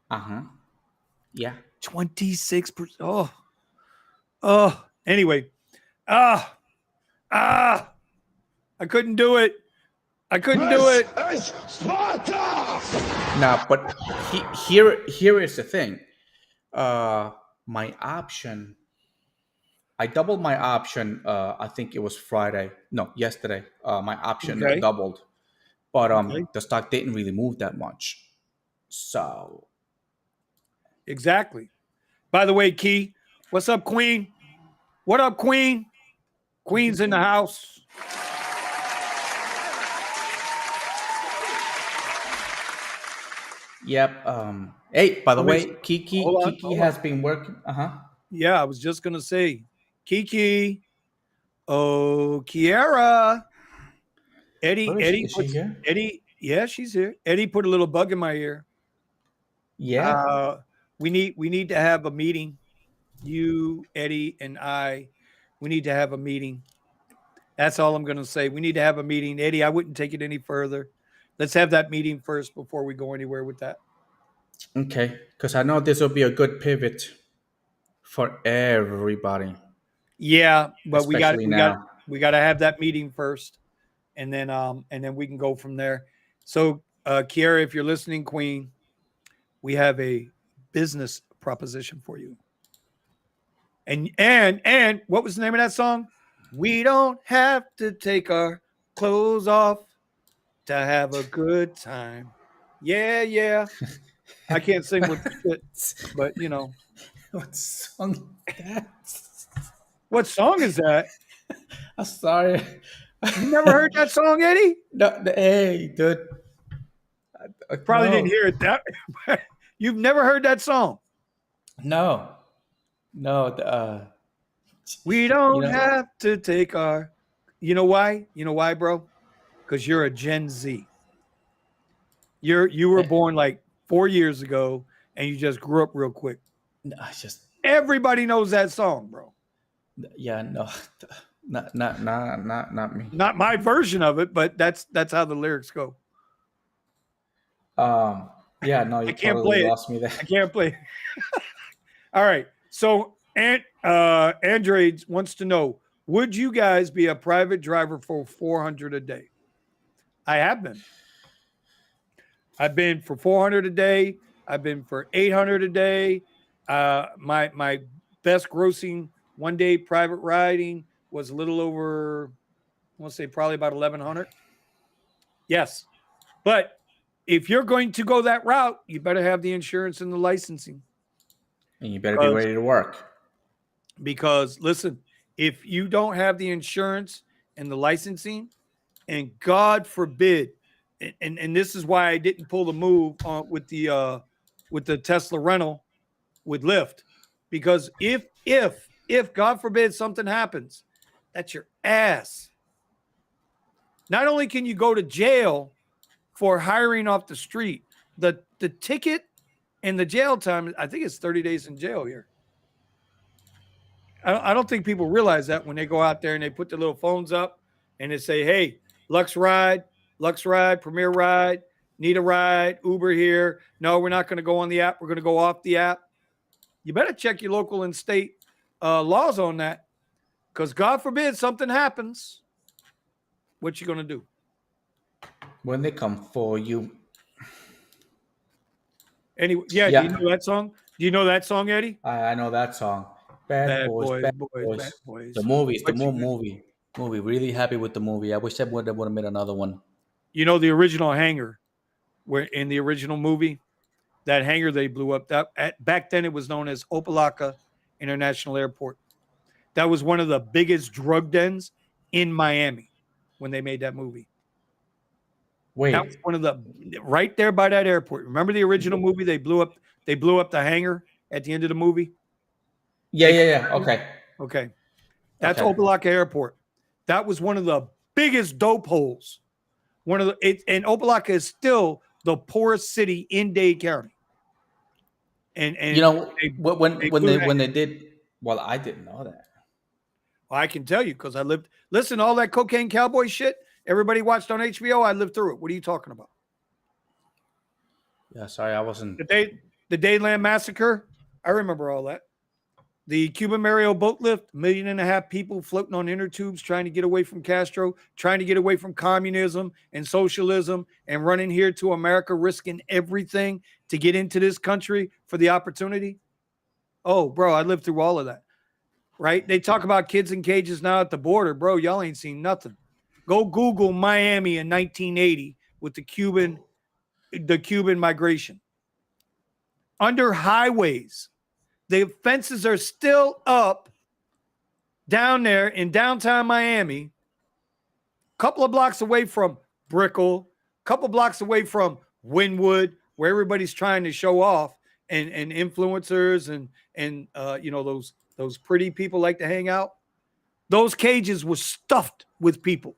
Uh-huh. Yeah. 26%. Oh. Anyway. I couldn't do it. Nah, but here is the thing. My option, I doubled my option. I think it was Friday. No, yesterday. My option doubled, but the stock didn't really move that much. So exactly. By the way, Key, what's up, Queen? What up, Queen? Queen's in the house. Yep. Hey, by the way, Kiki has been working. Yeah, I was just gonna say, Kiki. Oh, Kiara. Eddie. Is she here? Eddie. Yeah, she's here. Eddie put a little bug in my ear. Yeah. We need to have a meeting. You, Eddie, and I. We need to have a meeting. That's all I'm going to say. We need to have a meeting. Eddie, I wouldn't take it any further. Let's have that meeting first before we go anywhere with that. Okay, because I know this will be a good pivot for everybody. Yeah, but we got to have that meeting first, and then we can go from there. So, Kiara, if you're listening, Queen, we have a business proposition for you. And what was the name of that song? We don't have to take our clothes off to have a good time. Yeah. I can't sing with it, but What song is that? What song is that? I'm sorry. You never heard that song, Eddie? No, hey, dude. Probably didn't hear it. You've never heard that song? No. We don't have to take our. You know why? You know why, bro? Because you're a Gen Z. You were born like 4 years ago, and you just grew up real quick. No, everybody knows that song, bro. Yeah, no, not me. Not my version of it, but that's how the lyrics go. Yeah, no, you totally lost me there. I can't play. All right. So, Androids wants to know, would you guys be a private driver for $400 a day? I have been. I've been for $400 a day. I've been for $800 a day. My best grossing one day private riding was a little over, I want to say probably about $1,100. Yes. But if you're going to go that route, you better have the insurance and the licensing. And you better be ready to work. Because listen, if you don't have the insurance and the licensing, and God forbid, and this is why I didn't pull the move with the Tesla rental with Lyft, because if God forbid something happens, that's your ass. Not only can you go to jail for hiring off the street, the ticket And the jail time, I think it's 30 days in jail here. I don't think people realize that when they go out there and they put their little phones up and they say, hey, Lux Ride, Premier Ride, need a ride, Uber here. No, we're not going to go on the app. We're going to go off the app. You better check your local and state laws on that, because God forbid something happens. What you going to do? When they come for you. Anyway, yeah. Do you know that song? Do you know that song, Eddie? I know that song. Bad boys. Bad boys. The movie. Really happy with the movie. I wish I would have made another one. You know the original hangar, where in the original movie, that hangar they blew up. Back then it was known as Opa-locka International Airport. That was one of the biggest drug dens in Miami when they made that movie. Wait, that was one of the right there by that airport. Remember the original movie? They blew up the hangar at the end of the movie. Yeah. Okay. That's Opa-locka Airport. That was one of the biggest dope holes. And Opa-locka is still the poorest city in Dade County. And you know when they did, well, I didn't know that. I can tell you because I lived. Listen, all that cocaine cowboy shit everybody watched on HBO, I lived through it. What are you talking about? Yeah, sorry, I wasn't. The Dadeland Massacre, I remember all that. The Cuban Mario boat lift, 1.5 million people floating on inner tubes trying to get away from Castro, trying to get away from communism and socialism, and running here to America, risking everything to get into this country for the opportunity. Oh, bro, I lived through all of that, right? They talk about kids in cages now at the border. Bro, y'all ain't seen nothing. Go Google Miami in 1980 with the Cuban migration. Under highways, the fences are still up down there in downtown Miami, a couple of blocks away from Brickell, a couple blocks away from Wynwood, where everybody's trying to show off, and influencers and you know, those pretty people like to hang out. Those cages were stuffed with people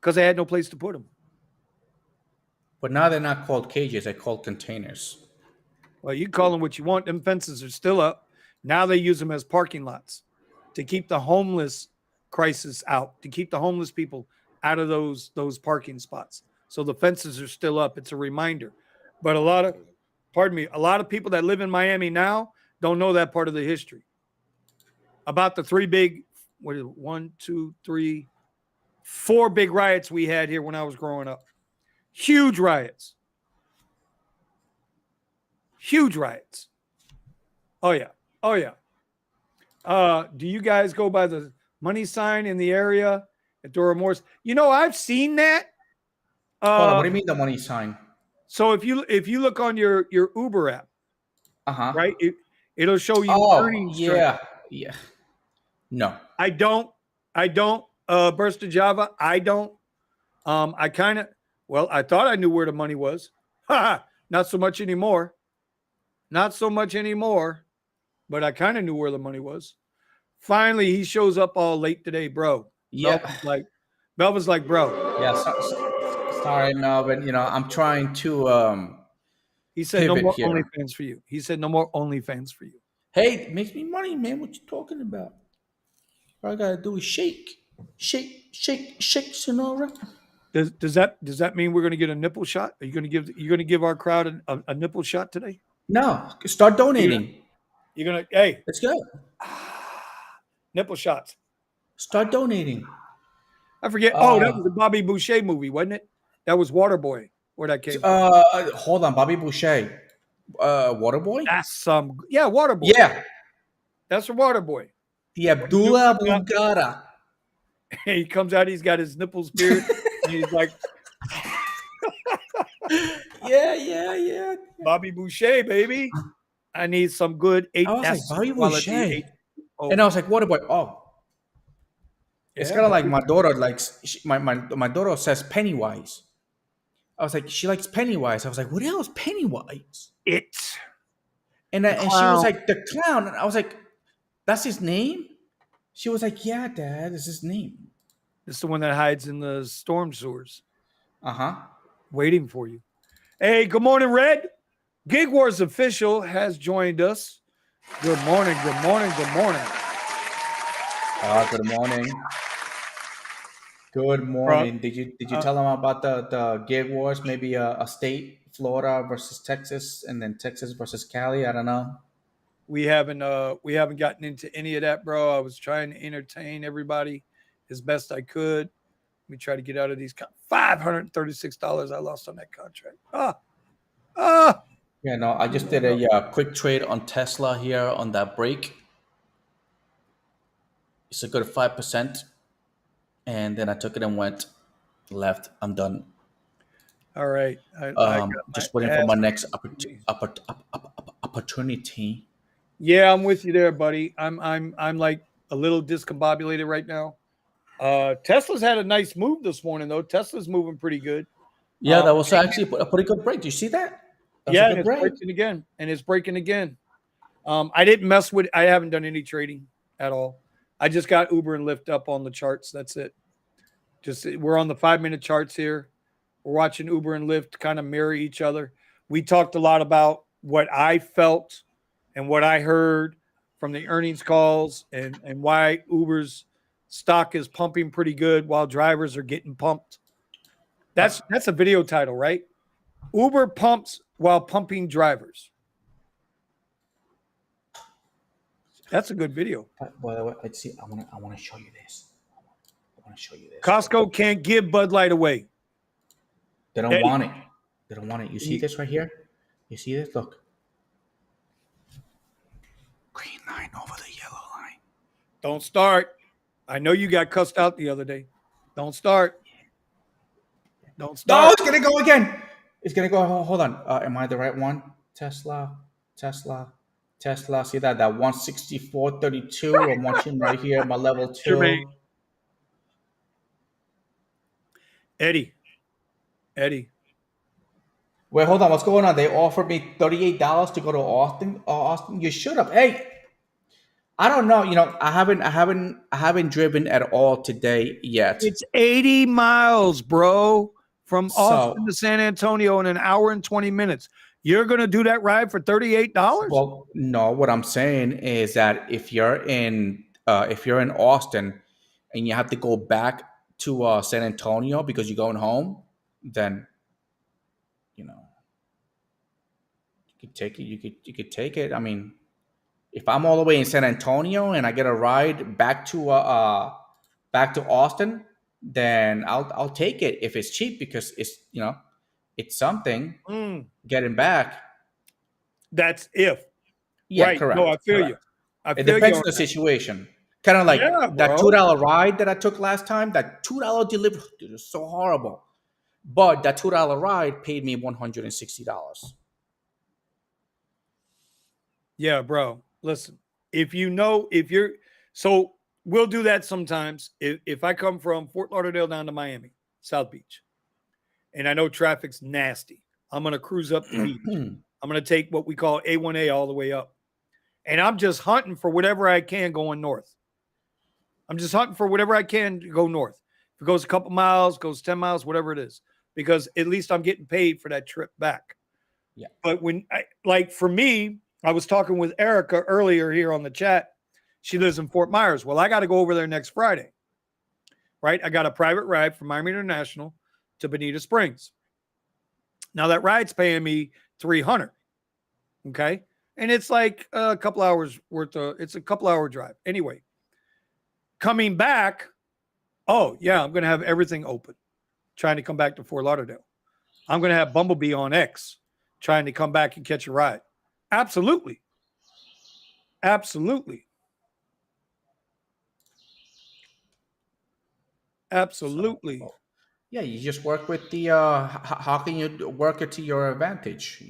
because they had no place to put them. But now they're not called cages; they're called containers. Well, you call them what you want. Them fences are still up. Now they use them as parking lots to keep the homeless crisis out, to keep the homeless people out of those parking spots. So the fences are still up. It's a reminder. But a lot of people that live in Miami now don't know that part of the history. About the four big riots we had here when I was growing up. Huge riots. Oh yeah. Do you guys go by the money sign in the area at Dora Moore's? You know, I've seen that. Hold on, what do you mean the money sign? So if you look on your Uber app, right, it'll show you earnings. Yeah. No, I don't. Burst of Java. I don't. I thought I knew where the money was. Not so much anymore. But I kind of knew where the money was. Finally, he shows up all late today, bro. Yeah. Melvin's like, bro. Yeah. Sorry, Melvin. You know, I'm trying to. He said no more OnlyFans for you. Hey, it makes me money, man. What you talking about? All I gotta do is shake, Sonora. Does that mean we're gonna get a nipple shot? Are you gonna give our crowd a nipple shot today? No, start donating. Hey, let's go. Nipple shots. Start donating. I forget. That was the Bobby Boucher movie, wasn't it? That was Waterboy. Where that came from. Hold on, Bobby Boucher. Waterboy? That's Waterboy. Yeah. That's a Waterboy. The Abdullah Bungara. He comes out, he's got his nipples beard, and he's like, yeah. Bobby Boucher, baby. I need some good 8S. I was like, Bobby Boucher. Oh. And I was like, Waterboy. Oh. It's kind of like my daughter likes, my daughter says Pennywise. I was like, she likes Pennywise. I was like, what the hell is Pennywise? And she was like, the clown. And I was like, that's his name? She was like, yeah, Dad, it's his name. It's the one that hides in the storm sewers. Uh-huh. Waiting for you. Hey, good morning, Red. Gig Wars official has joined us. Good morning. Good morning. Good morning. Good morning. Good morning. Did you tell them about the gig wars? Maybe a state, Florida versus Texas, and then Texas versus Cali. I don't know. We haven't gotten into any of that, bro. I was trying to entertain everybody as best I could. We try to get out of these $536 I lost on that contract. Yeah, no, I just did a quick trade on Tesla here on that break. It's a good 5%, and then I took it and went left. I'm done. All right. Just waiting for my next opportunity. Yeah, I'm with you there, buddy. I'm like a little discombobulated right now. Tesla's had a nice move this morning, though. Tesla's moving pretty good. Yeah, that was actually a pretty good break. Do you see that? Yeah, and it's breaking again. And it's breaking again. I didn't mess with. I haven't done any trading at all. I just got Uber and Lyft up on the charts. That's it. We're on the 5-minute charts here. We're watching Uber and Lyft kind of mirror each other. We talked a lot about what I felt and what I heard from the earnings calls and why Uber's stock is pumping pretty good while drivers are getting pumped. That's a video title, right? Uber pumps while pumping drivers. That's a good video. By the way, let's see. I want to show you this. Costco can't give Bud Light away. They don't want it. They don't want it. You see this right here? You see this? Look. Green line over the yellow line. Don't start. I know you got cussed out the other day. Don't start. Don't start. No, it's going to go again. It's going to go. Hold on. Am I the right one? Tesla. See that 164.32. I'm watching right here. My level 2. Eddie. Wait, hold on. What's going on? They offered me $38 to go to Austin. Austin, you should have. Hey, I don't know. You know, I haven't driven at all today yet. It's 80 miles, bro, from Austin to San Antonio in an hour and 20 minutes. You're going to do that ride for $38? Well, no. What I'm saying is that if you're in Austin and you have to go back to San Antonio because you're going home, then you could take it. You could take it. I mean, if I'm all the way in San Antonio and I get a ride back to Austin, then I'll take it if it's cheap because it's something getting back. That's if. Yeah, right. Correct. No, I feel correct. you. It depends on the situation. Kind of like that $2 ride that I took last time. That $2 delivery, dude, is so horrible. But that $2 ride paid me $160. Yeah, bro. Listen, so we'll do that sometimes. If I come from Fort Lauderdale down to Miami, South Beach, and I know traffic's nasty, I'm going to cruise up the beach. I'm going to take what we call A1A all the way up. And I'm just hunting for whatever I can going north. I'm just hunting for whatever I can to go north. If it goes a couple miles, goes 10 miles, whatever it is, because at least I'm getting paid for that trip back. Yeah. But for me, I was talking with Erica earlier here on the chat. She lives in Fort Myers. Well, I got to go over there next Friday, right? I got a private ride from Miami International to Bonita Springs. Now that ride's paying me $300. Okay. And it's like a couple hours it's a couple hour drive. Anyway, coming back, I'm going to have everything open, trying to come back to Fort Lauderdale. I'm going to have Bumblebee on X, trying to come back and catch a ride. Absolutely. Absolutely. Absolutely. Yeah, you just work with the how can you work it to your advantage,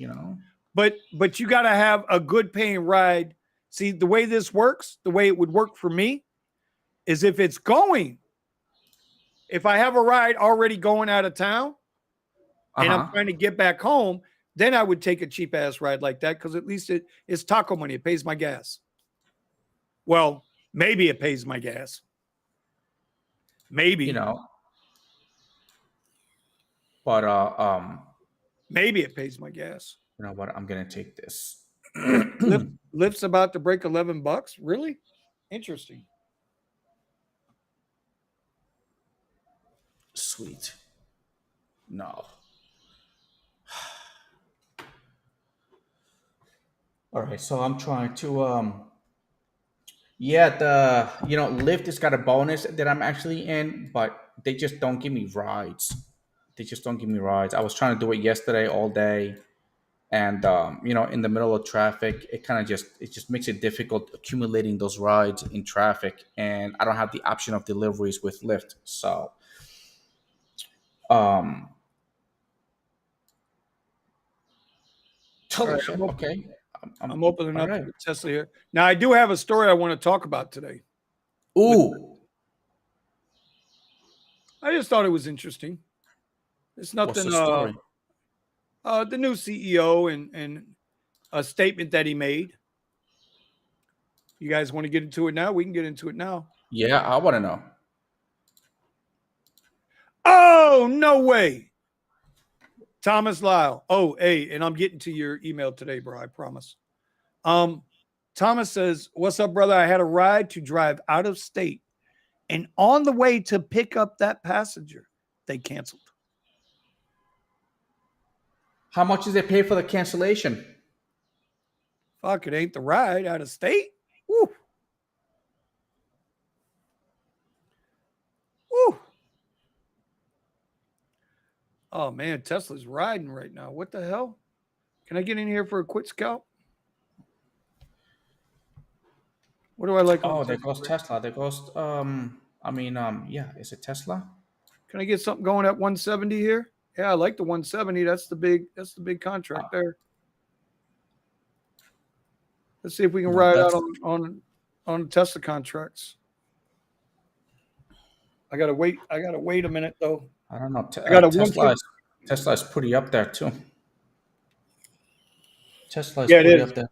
But you got to have a good paying ride. See, the way this works, the way it would work for me is if I have a ride already going out of town and I'm trying to get back home, then I would take a cheap ass ride like that because at least it's taco money. It pays my gas. Well, maybe it pays my gas. Maybe. But maybe it pays my gas. You know what? I'm gonna take this. Lyft's about to break $11. Really? Interesting. Sweet. No. All right, so I'm trying to yeah, Lyft has got a bonus that I'm actually in, but they just don't give me rides. They just don't give me rides. I was trying to do it yesterday all day, and in the middle of traffic, it just makes it difficult accumulating those rides in traffic, and I don't have the option of deliveries with Lyft. So, um, All holy right, shit. Okay, I'm opening all up right. the Tesla here. Now, I do have a story I want to talk about today. Ooh, I just thought it was interesting. It's what's nothing. the story? The new CEO and a statement that he made. You guys want to get into it now? We can get into it now. Yeah, I want to know. Oh, no way. Thomas Lyle. Oh, hey, and I'm getting to your email today, bro. I promise. Thomas says, "What's up, brother? I had a ride to drive out of state, and on the way to pick up that passenger, they canceled." How much does it pay for the cancellation? Fuck, it ain't the ride out of state. Woo. Woo. Oh man, Tesla's riding right now. What the hell? Can I get in here for a quick scalp? What do I like on Oh, there Tesla? goes Tesla. There goes yeah, is it Tesla? Can I get something going at 170 here? Yeah, I like the 170. That's the big contract there. Let's see if we can No, ride out that's on Tesla contracts. I gotta wait. I gotta wait a minute though. I don't know. I got a Tesla is pretty up there too. Tesla is Yeah, it pretty is. up there.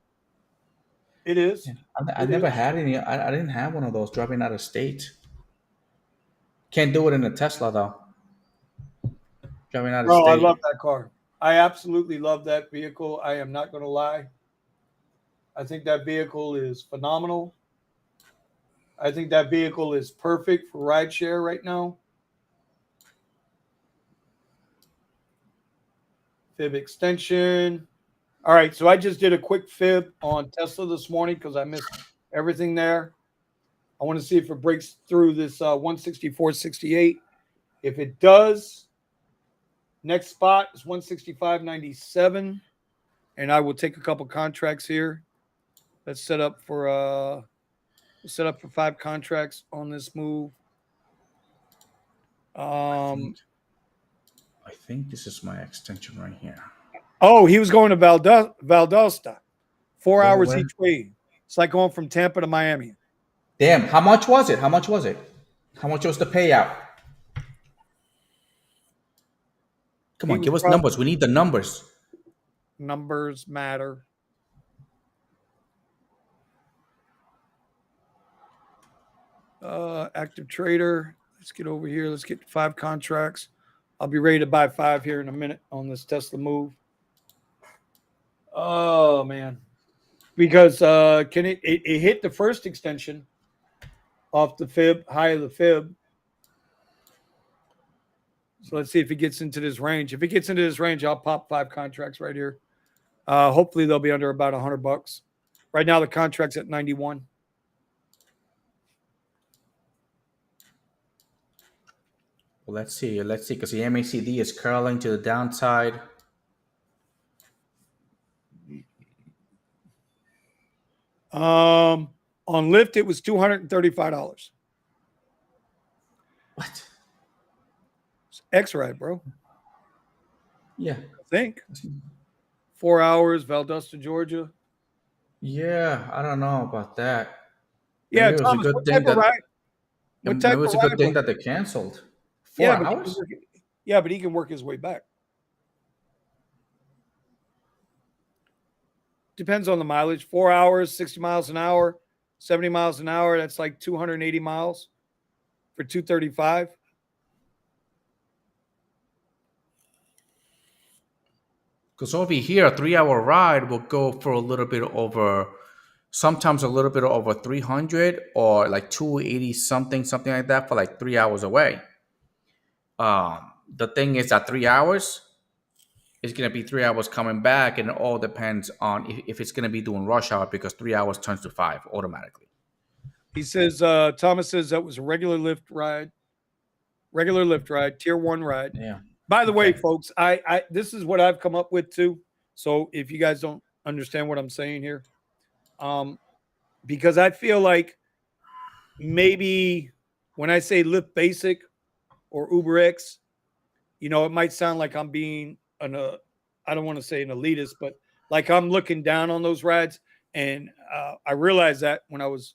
It is. Yeah. I never had any. I didn't have one of those driving out of state. Can't do it in a Tesla though. Driving out of Bro, I state. love that car. I absolutely love that vehicle. I am not gonna lie. I think that vehicle is phenomenal. I think that vehicle is perfect for rideshare right now. Fib extension. All right, so I just did a quick fib on Tesla this morning because I missed everything there. I want to see if it breaks through this 164.68. If it does, next spot is 165.97, and I will take a couple contracts here. Let's set up for 5 contracts on this move. I think this is my extension right here. Oh, he was going to Valdosta. 4 hours Where? each way. It's like going from Tampa to Miami. Damn, how much was it? How much was it? How much was the payout? Come on, give us numbers. We need the numbers. Numbers matter. Active trader. Let's get over here. Let's get 5 contracts. I'll be ready to buy 5 here in a minute on this Tesla move. Oh man, because it hit the first extension off the fib, high of the fib. So let's see if it gets into this range. If it gets into this range, I'll pop 5 contracts right here. Hopefully they'll be under about $100. Right now the contract's at 91. Well, let's see, because the MACD is curling to the downside. On Lyft, it was $235. What? It's X-Ride, bro. Yeah. I think 4 hours, Valdosta, Georgia. Yeah, I don't know about that. Yeah, Maybe it was a Thomas, good what thing type of that ride? What type maybe it was of a good ride thing was that it? they canceled. Yeah, 4 but hours? but he can work his way back. Depends on the mileage. 4 hours, 60 miles an hour, 70 miles an hour. That's like 280 miles for 235. Because over here, a 3 hour ride will go for a little bit over, sometimes a little bit over 300 or like 280 something like that for like 3 hours away. The thing is that 3 hours is going to be 3 hours coming back, and it all depends on if it's going to be doing rush hour, because 3 hours turns to 5 automatically. He says, Thomas says that was a regular Lyft ride, tier 1 ride. Yeah. By the way, folks, I this is what I've come up with too. So if you guys don't understand what I'm saying here, because I feel like maybe when I say Lyft Basic or Uber X, you know, it might sound like I'm being I don't want to say an elitist, but like I'm looking down on those rides. And I realized that when I was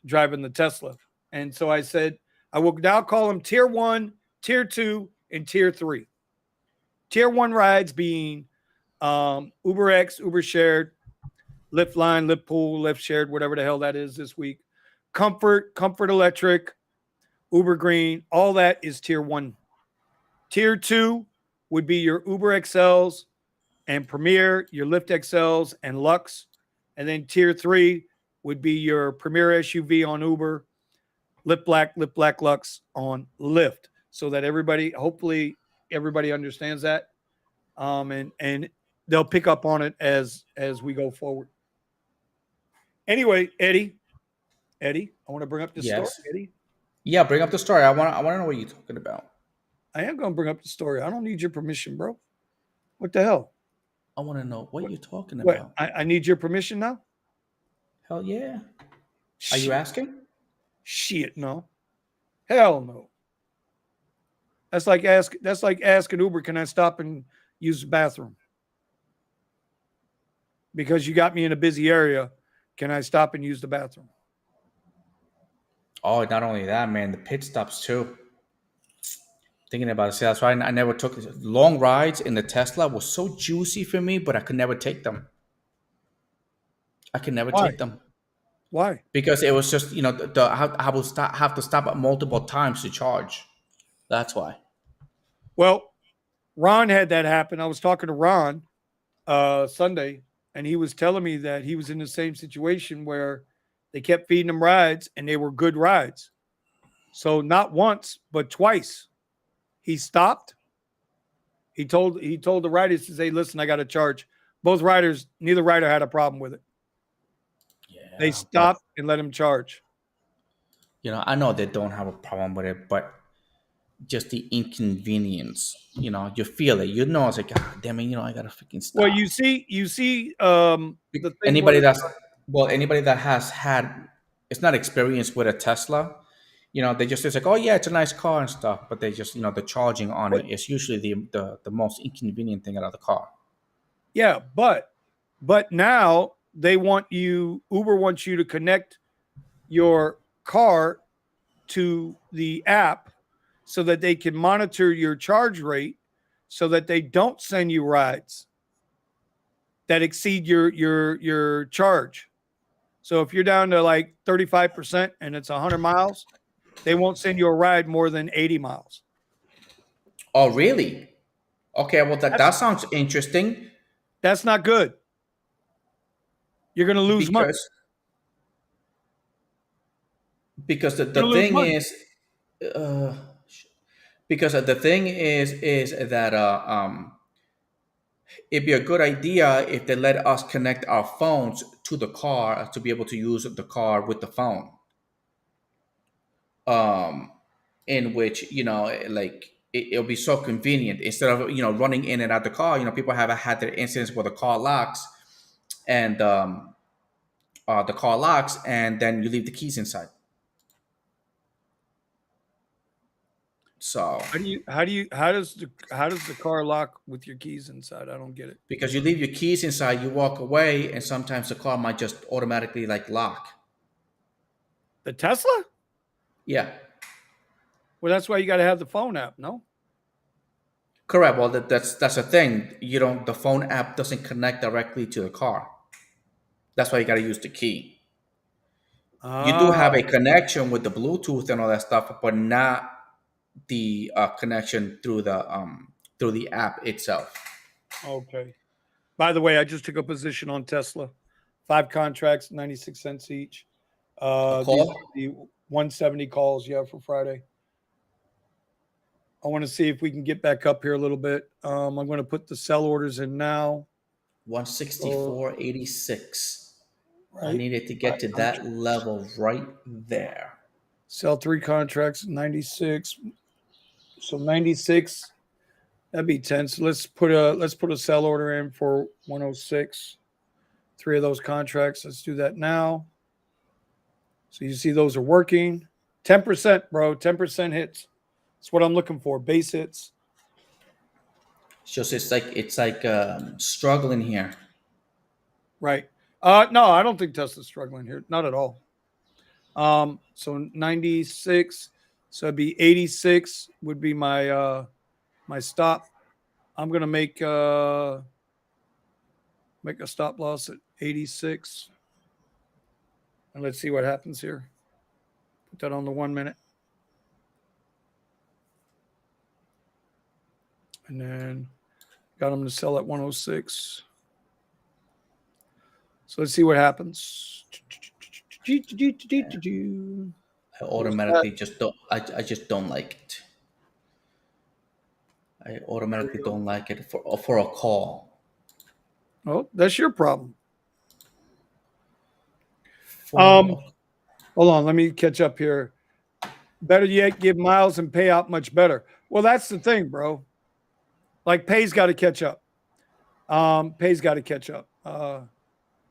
driving the Tesla. And so I said, I will now call them tier 1, tier 2, and tier 3. Tier 1 rides being Uber X, Uber Shared, Lyft Line, Lyft Pool, Lyft Shared, whatever the hell that is this week. Comfort Electric, Uber Green, all that is tier 1. Tier 2 would be your Uber XLs and Premier, your Lyft XLs and Lux. And then tier 3 would be your Premier SUV on Uber, Lyft Black Lux on Lyft. So that hopefully everybody understands that. And they'll pick up on it as we go forward. Anyway, Eddie, I want to bring up this story, Eddie. Yeah, bring up the story. I want to know what you're talking about. I am going to bring up the story. I don't need your permission, bro. What the hell? I want to know what you're talking about. I need your permission now? Hell yeah. Are you asking? Shit, no. Hell no. That's like asking Uber, can I stop and use the bathroom? Because you got me in a busy area, can I stop and use the bathroom? Oh, not only that, man, the pit stops too. Thinking about it, see, that's why I never took long rides in the Tesla. Was so juicy for me, but I could never take them. Take them. Why? Because it was just, I will have to stop multiple times to charge. That's why. Well, Ron had that happen. I was talking to Ron Sunday, and he was telling me that he was in the same situation where they kept feeding him rides, and they were good rides. So not once, but twice. He stopped. He told the riders to say, "Listen, I got to charge." Both riders, neither rider had a problem with it. Yeah, they stopped and let him charge. I know they don't have a problem with it, but just the inconvenience, you feel it. It's like, God damn it, I gotta freaking stop. Well, you see, anybody that has had, it's not experienced with a Tesla. They just, it's like, oh yeah, it's a nice car and stuff, but they just, the charging on it is usually the most inconvenient thing out of the car. Yeah, but now Uber wants you to connect your car to the app so that they can monitor your charge rate, so that they don't send you rides that exceed your charge. So if you're down to like 35% and it's 100 miles, they won't send you a ride more than 80 miles. Oh, really? Okay, well, that sounds interesting. That's not good. You're going to lose money. Because the thing is, that it'd be a good idea if they let us connect our phones to the car to be able to use the car with the phone. In which, it'll be so convenient instead of, running in and out the car. People have had their incidents where the car locks and then you leave the keys inside. So how does the car lock with your keys inside? I don't get it. Because you leave your keys inside, you walk away, and sometimes the car might just automatically lock. The Tesla? Yeah. Well, that's why you got to have the phone app, no? Correct. Well, that's the thing. The phone app doesn't connect directly to the car. That's why you got to use the key. You do have a connection with the Bluetooth and all that stuff, but not the connection through the app itself. Okay. By the way, I just took a position on Tesla. 5 contracts, 96 cents each. A These call? are the 170 calls, yeah, for Friday. I want to see if we can get back up here a little bit. I'm going to put the sell orders in now. 164.86. I Right. needed to get to that level right there. Sell 3 contracts, 96. So 96, that'd be 10. So let's put a sell order in for 106. 3 of those contracts. Let's do that now. So you see those are working. 10%, bro. 10% hits. That's what I'm looking for. Base hits. Just it's like struggling here. Right. No, I don't think Tesla's struggling here. Not at all. So 96. So it'd be 86 would be my my stop. I'm gonna make a stop loss at 86. And let's see what happens here. Put that on the 1 minute. And then got them to sell at 106. So let's see what happens. I automatically just don't. I just don't like it. I automatically don't like it for a call. Oh, that's your problem. For Hold on, let me catch up here. Better yet, give miles and pay out much better. Well, that's the thing, bro. Like pay's got to catch up. Pay's got to catch up.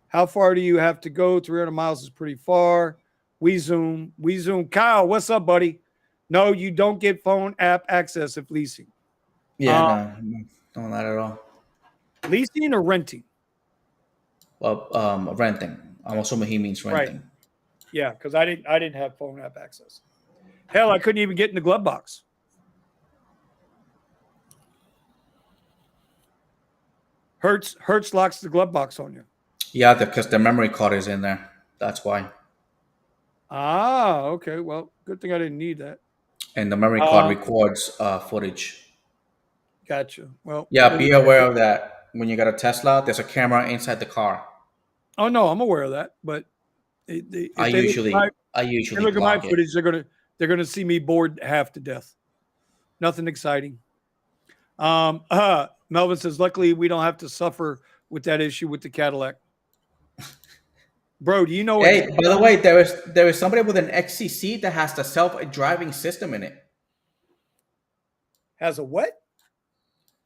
How far do you have to go? 300 miles is pretty far. We zoom. Kyle, what's up, buddy? No, you don't get phone app access if leasing. yeah, no, not at all. Leasing or renting? Well, renting. I'm assuming he means renting. Right. Yeah, because I didn't have phone app access. Hell, I couldn't even get in the glove box. Hertz locks the glove box on you. Yeah, because the memory card is in there. That's why. Ah, okay. Well, good thing I didn't need that. And the memory card records footage. Gotcha. Well, Yeah, be aware of that. When you got a Tesla, there's a camera inside the car. Oh no, I'm aware of that. But I usually look at my block it. footage, they're gonna see me bored half to death. Nothing exciting. Melvin says, luckily we don't have to suffer with that issue with the Cadillac. Bro, do you know? Hey, by the way, there is somebody with an XCC that has the self-driving system in it. Has a what?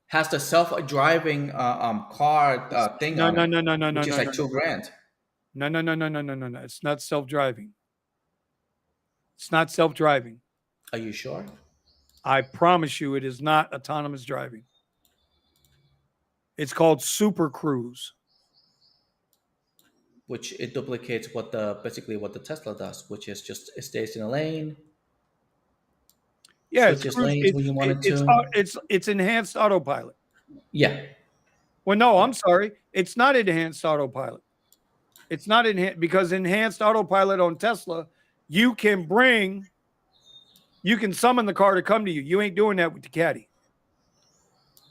Has the self-driving car thing on it, which is like $2,000. No. It's not self-driving. It's not self-driving. Are you sure? I promise you, it is not autonomous driving. It's called Super Cruise. Which it duplicates basically what the Tesla does, which is just it stays in a lane. Yeah, switches lanes when you want it to. It's enhanced autopilot. Yeah. Well, no, I'm sorry. It's not enhanced autopilot. It's not enhanced because enhanced autopilot on Tesla, you can summon the car to come to you. You ain't doing that with the Caddy.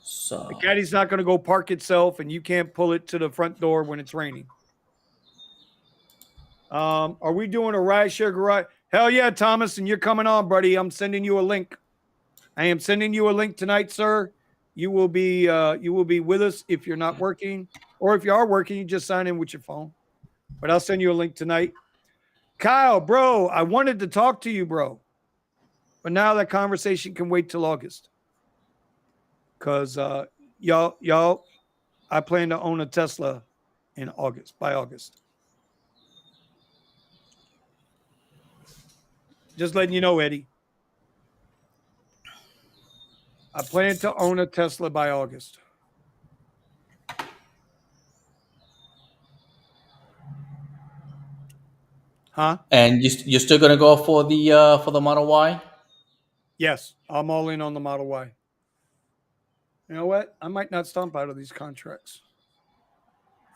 So the Caddy's not going to go park itself, and you can't pull it to the front door when it's raining. Are we doing a rideshare garage? Hell yeah, Thomas, and you're coming on, buddy. I'm sending you a link. I am sending you a link tonight, sir. You will be with us if you're not working, or if you are working, you just sign in with your phone. But I'll send you a link tonight. Kyle, bro, I wanted to talk to you, bro. But now that conversation can wait till August. Because y'all, I plan to own a Tesla by August. Just letting you know, Eddie. I plan to own a Tesla by August. Huh? And you're still gonna go for the Model Y? Yes, I'm all in on the Model Y. You know what? I might not stomp out of these contracts.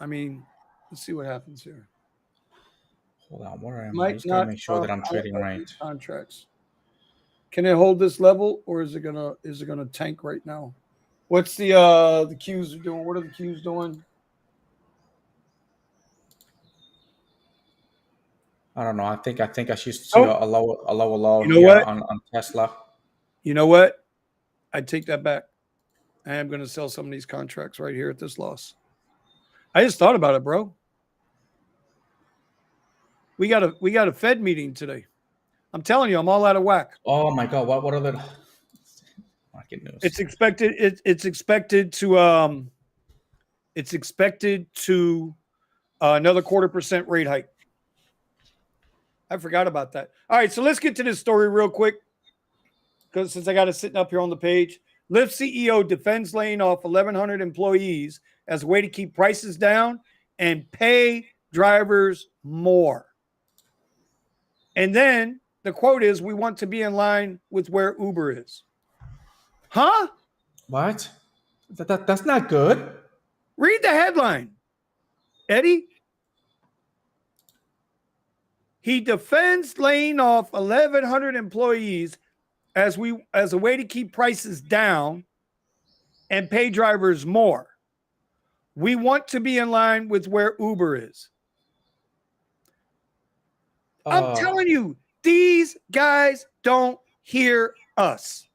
I mean, let's see what happens here. Hold on, where am I? Just gotta make sure that I'm trading right. Contracts. Can it hold this level, or is it gonna tank right now? What's the queues doing? What are the queues doing? I don't know. I think I should see Oh, a low you know here what? on Tesla. You know what? I take that back. I am going to sell some of these contracts right here at this loss. I just thought about it, bro. We got a Fed meeting today. I'm telling you, I'm all out of whack. Oh my God! What are the market news? It's expected. It's expected to another 0.25% rate hike. I forgot about that. All right, so let's get to this story real quick, because since I got it sitting up here on the page, Lyft CEO defends laying off 1,100 employees as a way to keep prices down and pay drivers more. And then the quote is, "We want to be in line with where Uber is." Huh? What? That's not good. Read the headline, Eddie. He defends laying off 1,100 employees as a way to keep prices down and pay drivers more. We want to be in line with where Uber is. I'm telling you, these guys don't hear us.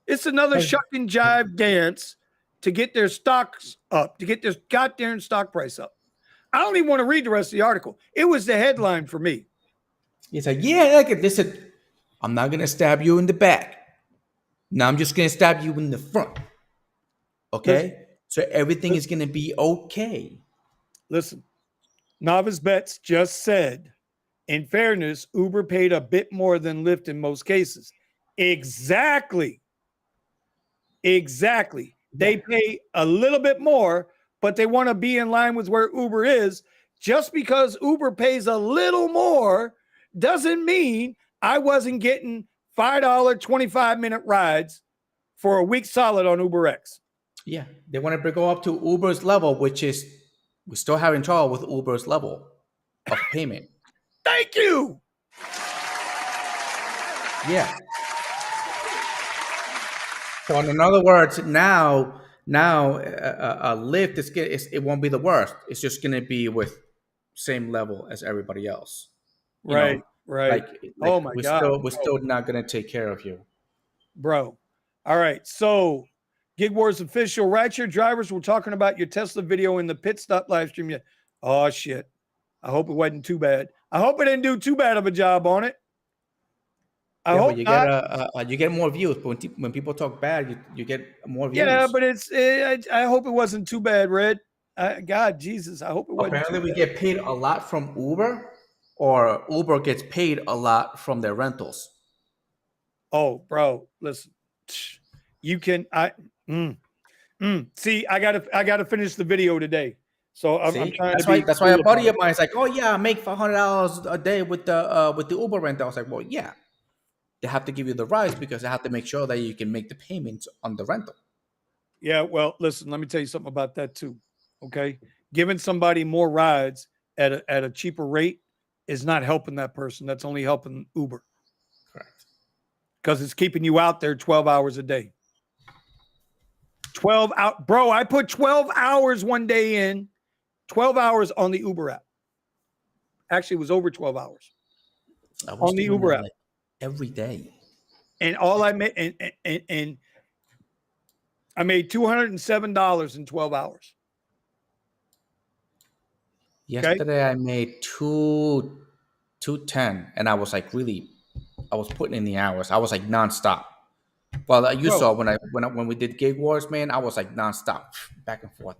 It's another shuck and jive dance to get their stocks up, to get their goddamn stock price up. I don't even want to read the rest of the article. It was the headline for me. He's like, yeah, look at this. I'm not going to stab you in the back. Now I'm just going to stab you in the front. Okay? Listen, so everything is going to be okay. Listen, Novice Bets just said, in fairness, Uber paid a bit more than Lyft in most cases. Exactly. They pay a little bit more, but they want to be in line with where Uber is. Just because Uber pays a little more doesn't mean I wasn't getting $5 25-minute rides for a week solid on UberX. Yeah, they want to go up to Uber's level, which is we're still having trouble with Uber's level of payment. Thank you. Yeah. So in other words, now Lyft it won't be the worst. It's just going to be with same level as everybody else. Right. Like oh my God. We're still not going to take care of you, bro. All right. So Gig Wars official rideshare drivers were talking about your Tesla video in the pit stop live stream. Yet. Oh shit. I hope it wasn't too bad. I hope it didn't do too bad of a job on it. I hope you get more views. But when people talk bad, you get more views. Yeah, but I hope it wasn't too bad, Red. God, Jesus, I hope it wasn't. Apparently, we get paid a lot from Uber, or Uber gets paid a lot from their rentals. Oh, bro, listen. You can see. I gotta finish the video today. So I'm trying. That's why a buddy of mine is like, "Oh yeah, I make $500 a day with the Uber rental." I was like, "Well, yeah." They have to give you the rides because they have to make sure that you can make the payments on the rental. Yeah, well, listen, let me tell you something about that too. Okay, giving somebody more rides at a cheaper rate is not helping that person. That's only helping Uber. Correct. Because it's keeping you out there 12 hours a day. 12 out, bro. I put 12 hours one day in, 12 hours on the Uber app. Actually, it was over 12 hours on the Uber app. Every day, and all I made, and I made $207 in 12 hours. Yesterday, I made $210, and I was like, really, I was putting in the hours. I was like nonstop. Well, you saw when we did Gig Wars, man, I was like nonstop, back and forth.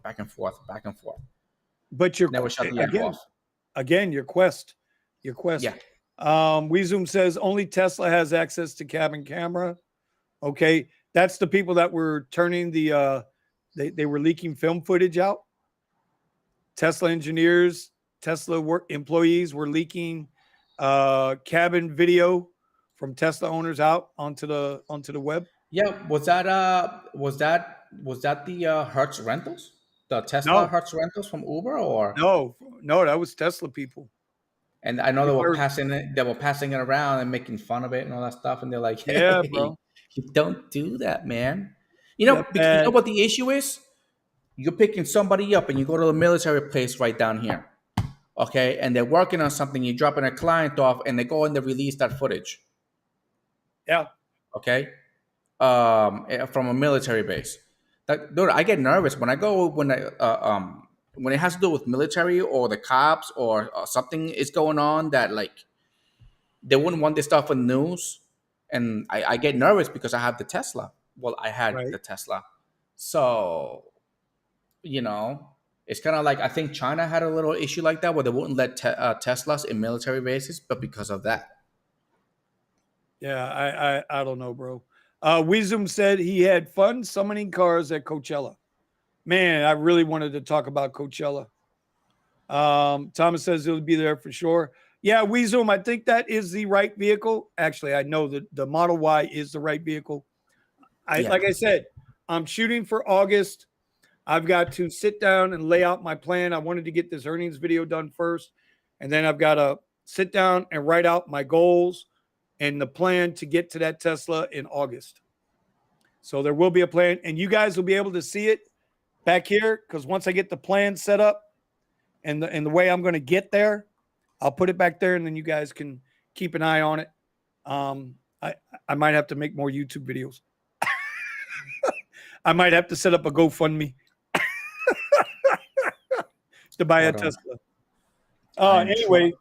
But your never shut the app off. Again, your quest. Yeah. WeZoom says only Tesla has access to cabin camera. Okay, that's the people that were turning the they were leaking film footage out. Tesla engineers, Tesla employees were leaking cabin video from Tesla owners out onto the web. Yeah, was that the Hertz rentals? The Tesla Hertz rentals from Uber, or no, that was Tesla people. And I know You they were passing it around and making fun of it and all that stuff. And they're like, yeah, "Hey, bro. you don't do that, man." Yeah, Because you know bad. what the issue is? You're picking somebody up and you go to the military place right down here, okay? And they're working on something. You're dropping a client off, and they go and they release that footage, Yeah. okay? From a military base. Dude, I get nervous when it has to do with military or the cops or something is going on that like they wouldn't want this stuff in the news, and I get nervous because I have the Tesla. Well, I had Right. the Tesla, so you know it's kind of like I think China had a little issue like that where they wouldn't let Teslas in military bases, but because of that. Yeah, I don't know, bro. Wisdom said he had fun summoning cars at Coachella. Man, I really wanted to talk about Coachella. Thomas says he'll be there for sure. Yeah, Weezum, I think that is the right vehicle. Actually, I know that the Model Y is the right vehicle. Yeah. Like I said, I'm shooting for August. I've got to sit down and lay out my plan. I wanted to get this earnings video done first, and then I've got to sit down and write out my goals and the plan to get to that Tesla in August. So there will be a plan, and you guys will be able to see it back here because once I get the plan set up and the way I'm going to get there, I'll put it back there, and then you guys can keep an eye on it. I might have to make more YouTube videos. I might have to set up a GoFundMe to buy a Tesla. Anyway,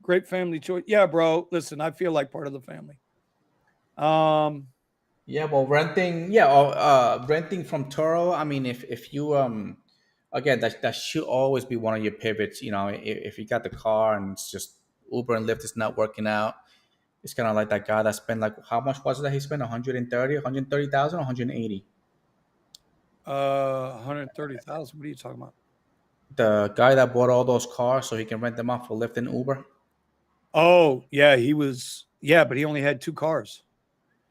great family choice. Yeah, bro. Listen, I feel like part of the family. Yeah, well, renting from Turo. I mean, if you again, that should always be one of your pivots. If you got the car and it's just Uber and Lyft is not working out, it's kind of like that guy that spent like how much was it that he spent? 130,000, 180. 130,000. What are you talking about? The guy that bought all those cars so he can rent them out for Lyft and Uber. Oh, yeah, he was. Yeah, but he only had 2 cars.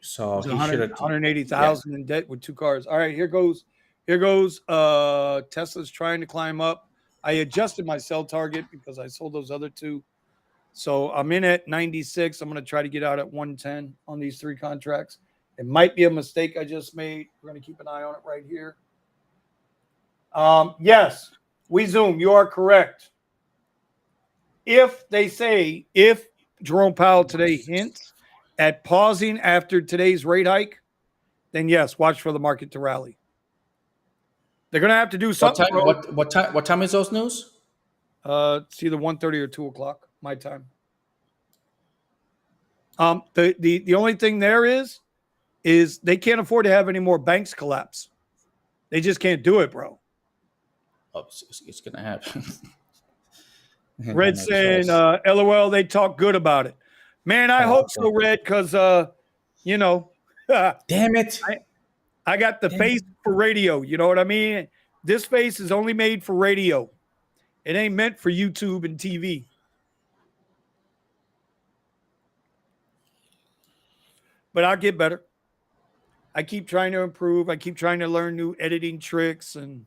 So he should have 180,000 in debt with 2 cars. All right, here goes. Tesla's trying to climb up. I adjusted my sell target because I sold those other 2. So I'm in at 96. I'm going to try to get out at 110 on these 3 contracts. It might be a mistake I just made. We're going to keep an eye on it right here. Yes, Weezum, you are correct. If Jerome Powell today hints at pausing after today's rate hike, then yes, watch for the market to rally. They're going to have to do something. What time is those news? It's either 1:30 or 2 o'clock my time. The only thing there is they can't afford to have any more banks collapse. They just can't do it, bro. Oh, it's gonna happen. Red saying, LOL, they talk good about it. Man, I hope so, Red, because damn it. I got the face for radio. You know what I mean? This face is only made for radio. It ain't meant for YouTube and TV. But I'll get better. I keep trying to improve. I keep trying to learn new editing tricks. And,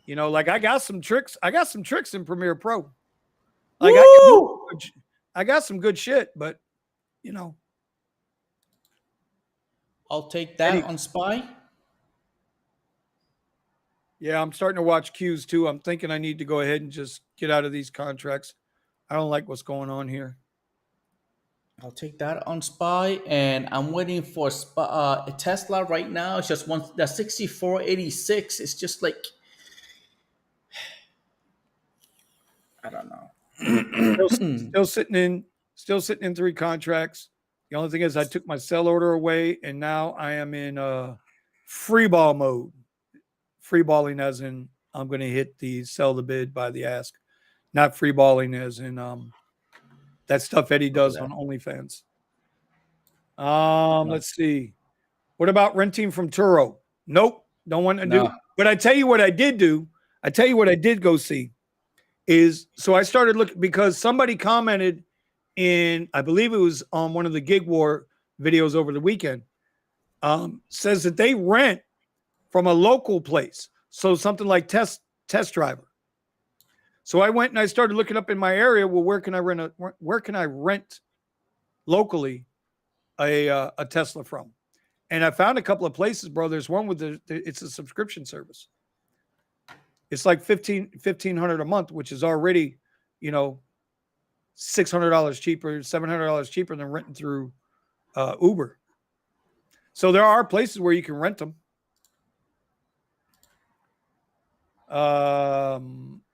like I got some tricks. I got some tricks in Premiere Pro. Like I got some good shit, but, I'll take that on Spy. Yeah, I'm starting to watch Q's too. I'm thinking I need to go ahead and just get out of these contracts. I don't like what's going on here. I'll take that on Spy, and I'm waiting for Tesla right now. It's just the 6486. It's just like I don't know. still sitting in 3 contracts. The only thing is I took my sell order away, and now I am in free ball mode. Free balling as in I'm going to hit the sell the bid by the ask, not free balling as in that stuff Eddie does on OnlyFans. Let's see. What about renting from Turo? Nope, don't want to do. But I tell you what I did do. I tell you what I did go see is so I started looking because somebody commented in, I believe it was on one of the Gig War videos over the weekend, says that they rent from a local place. So something like Test Driver. So I went and I started looking up in my area. Well, where can I rent locally a Tesla from? And I found a couple of places, bro. There's one with it's a subscription service. It's like $1,500 a month, which is already, $600 cheaper, $700 cheaper than renting through Uber. So there are places where you can rent them.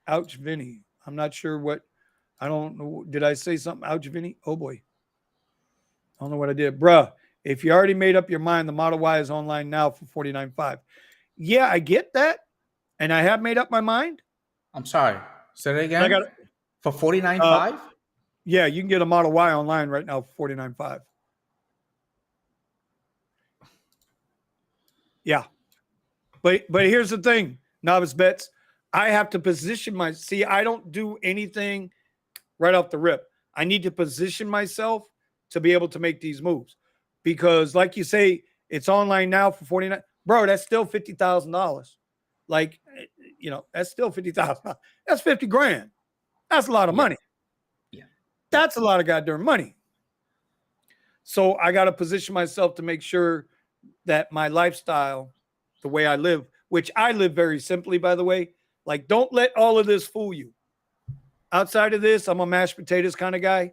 Ouch, Vinny. I'm not sure what. I don't know. Did I say something? Ouch, Vinny. Oh boy. I don't know what I did, bruh. If you already made up your mind, the Model Y is online now for $49,500. Yeah, I get that, and I have made up my mind. I'm sorry. Say that again. For $49,500. Yeah, you can get a Model Y online right now for $49,500. Yeah, but here's the thing, Novice Bets. I have to position I don't do anything right off the rip. I need to position myself to be able to make these moves, because like you say, it's online now for $49,000. Bro, that's still $50,000. Like, that's still $50,000. That's $50,000. That's a lot of money. Yeah. That's a lot of goddamn money. So I got to position myself to make sure that my lifestyle, the way I live, which I live very simply, by the way, like, don't let all of this fool you. Outside of this, I'm a mashed potatoes kind of guy.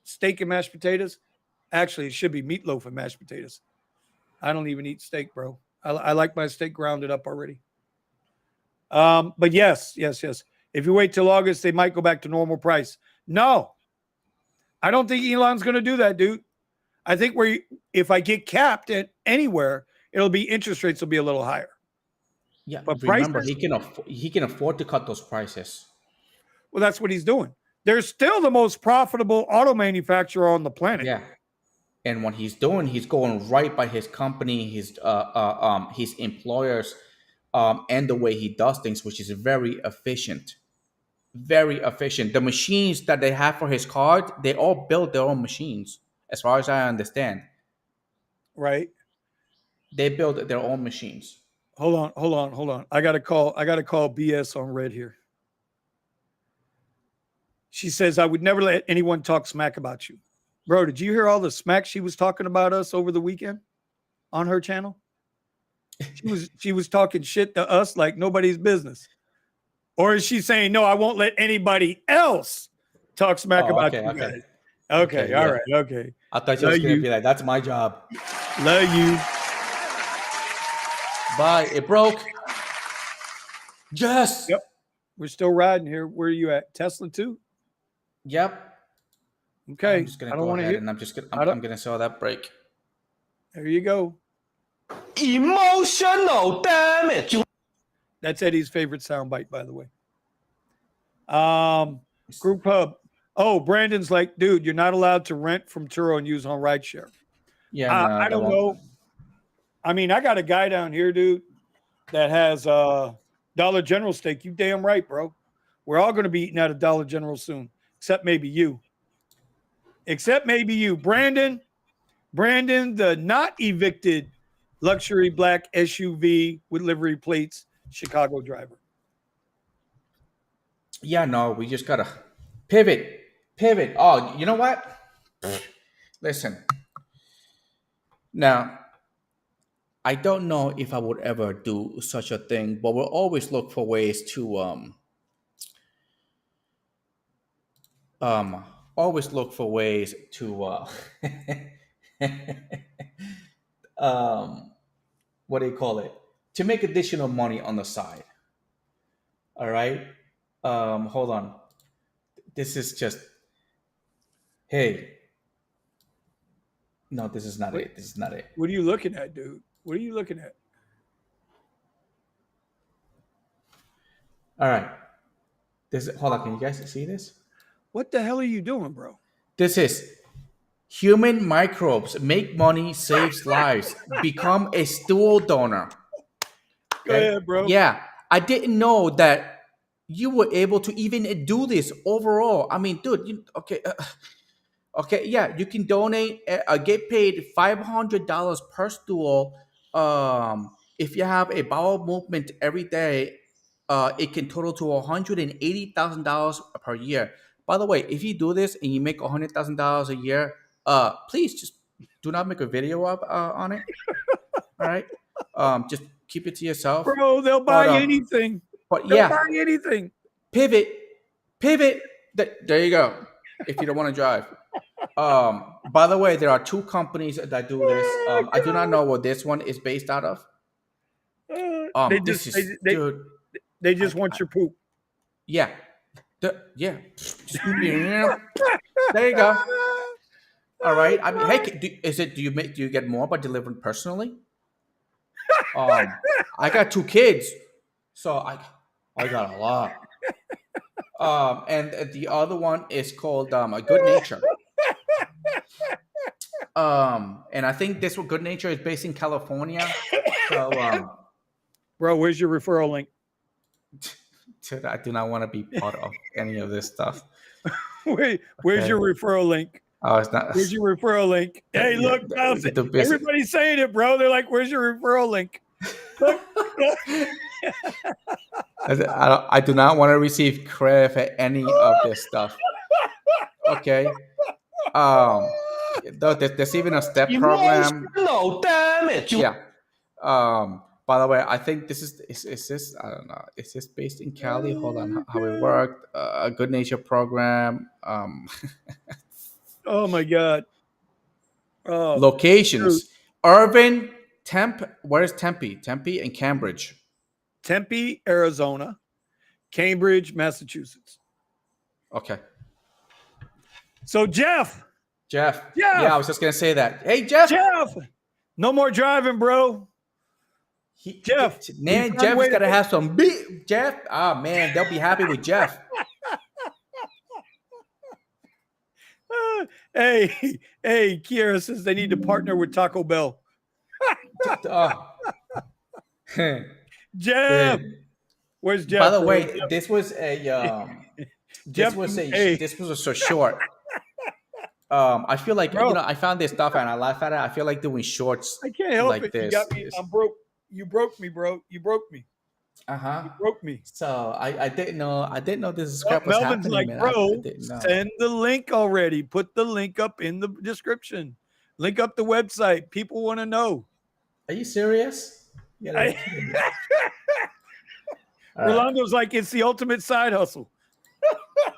Steak and mashed potatoes. Actually, it should be meatloaf and mashed potatoes. I don't even eat steak, bro. I like my steak grounded up already. But yes. If you wait till August, they might go back to normal price. No, I don't think Elon's going to do that, dude. I think if I get capped at anywhere, it'll be interest rates will be a little higher. Yeah, but remember, prices, he can afford to cut those prices. Well, that's what he's doing. They're still the most profitable auto manufacturer on the planet. Yeah, and what he's doing, he's going right by his company, his employers, and the way he does things, which is very efficient. Very efficient. The machines that they have for his card, they all build their own machines, as far as I understand. Right. They build their own machines. Hold on. I gotta call BS on red here. She says, I would never let anyone talk smack about you. Bro, did you hear all the smack she was talking about us over the weekend on her channel? She was talking shit to us like nobody's business. Or is she saying, no, I won't let anybody else talk smack about you guys? Okay, all right, okay. I thought you was going to be like, that's my job. Love you. Bye. It broke. Yes. Yep. We're still riding here. Where are you at? Tesla too? Yep. Okay. I'm just going to go ahead and I'm going to saw that break. There you go. Emotional damage. That's Eddie's favorite soundbite, by the way. Group Hub. Oh, Brandon's like, dude, you're not allowed to rent from Turo and use on rideshare. Yeah, I don't know. I mean, I got a guy down here, dude, that has Dollar General steak. You damn right, bro. We're all going to be eating out of Dollar General soon, except maybe you. Brandon, the not evicted luxury black SUV with livery plates Chicago driver. Yeah, no, we just gotta pivot. Oh, you know what? Listen. Now, I don't know if I would ever do such a thing, but we'll always look for ways to what do you call it? To make additional money on the side. All right. Hold on. This is just. Hey. No, this is not it. This is not it. What are you looking at, dude? What are you looking at? All right. Hold on. Can you guys see this? What the hell are you doing, bro? This is human microbes make money, saves lives. Become a stool donor. Go ahead, bro. Yeah, I didn't know that you were able to even do this overall. I mean, dude, okay, yeah, you can donate, get paid $500 per stool if you have a bowel movement every day it can total to $180,000 per year. By the way, if you do this and you make $100,000 a year, please just do not make a video up on it. All right, just keep it to yourself. Bro, they'll buy anything. But They'll yeah, buy anything. pivot. There you go. If you don't want to drive. By the way, there are two companies that do this. I do not know what this one is based out of. They just want your poop. Yeah. Yeah. There you go. All right. I mean, hey, do you get more by delivering personally? I got 2 kids, so I got a lot. And the other one is called Good Nature. And I think this one, Good Nature, is based in California. So, bro, where's your referral link? I do not want to be part of any of this stuff. Where's your referral link? Oh, it's not. Where's your referral link? Hey, look, everybody's saying it, bro. They're like, "Where's your referral link?" I do not want to receive credit for any of this stuff. Okay. There's even a step program. No, damn it! Yeah. By the way, I think this is this, I don't know. Is this based in Cali? Hold on, how it worked. A Good Nature program. Oh my God. Oh, locations. Dude. Irvin, where's Tempe? Tempe and Cambridge. Tempe, Arizona. Cambridge, Massachusetts. Okay. So Jeff. Yeah, I was just gonna say that. Hey, Jeff. No more driving, bro. Jeff's gotta have some beat. Jeff, man, they'll be happy with Jeff. Hey, Kiera says they need to partner with Taco Bell. Jeff, where's Jeff? By the way, this was a this was a so short. I feel like, bro, I found this stuff and I laugh at it. I feel like doing shorts. I can't help like it. This. You got me. I'm broke. You broke me, bro. You broke me. You broke me. So I didn't know this is crap was Melvin's happening. Like, bro, send the link already. Put the link up in the description. Link up the website. People want to know. Are you serious? Rolando's like, it's the ultimate side hustle.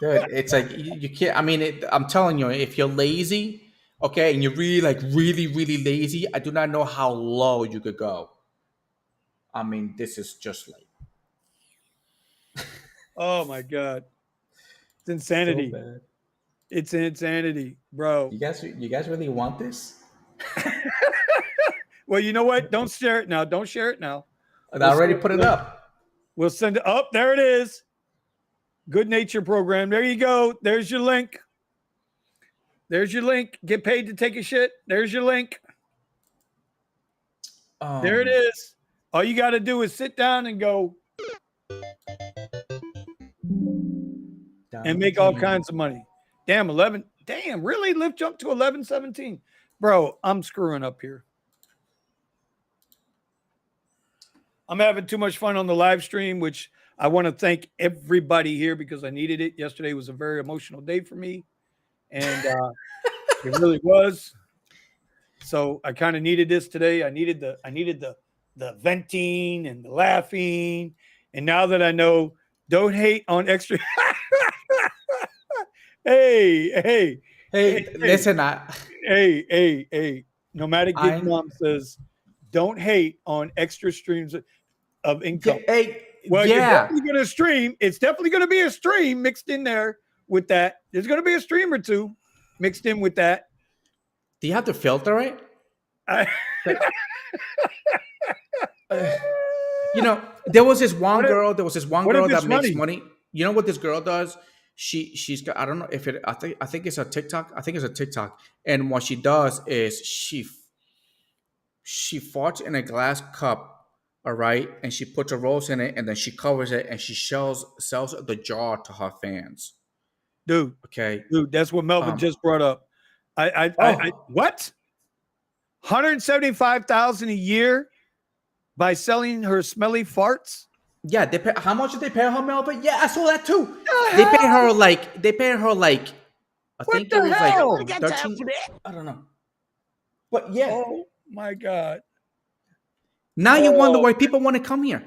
Dude, it's like you can't. I mean, I'm telling you, if you're lazy, okay, and you're really lazy, I do not know how low you could go. I mean, this is just like. Oh my God, it's insanity. So it's insanity, bro. You guys really want this? Well, you know what? Don't share it now. Don't share it now. I already put it up. We'll send it up. There it is. Good Nature program. There you go. There's your link. There's your link. Get paid to take a shit. There's your link. There it is. All you got to do is sit down and go and make all kinds of money. Damn, 11. Damn, really? Lyft jumped to 11.17. Bro, I'm screwing up here. I'm having too much fun on the live stream, which I want to thank everybody here because I needed it. Yesterday was a very emotional day for me, and it really was. So I kind of needed this today. I needed the venting and the laughing. And now that I know, don't hate on extra. Hey, listen. Hey. Nomadic Gig Mom says, don't hate on extra streams of income. Well, you're definitely going to stream. It's definitely going to be a stream mixed in there with that. There's going to be a stream or two mixed in with that. Do you have to filter it? There was this one girl that makes money. You know what this girl does? She's got, I don't know if it, I think it's a TikTok. I think it's a TikTok. And what she does is she farts in a glass cup. All right, and she puts a rose in it, and then she covers it, and she sells the jar to her fans. Dude, that's what Melvin just brought up. What? $175,000 a year by selling her smelly farts? Yeah, they pay, how much did they pay her, Melvin? Yeah, I saw that too. The They pay hell? her like I What think it the was like hell? 13. I don't know. But yeah. Oh my God. Now you wonder Oh, why people want to come here.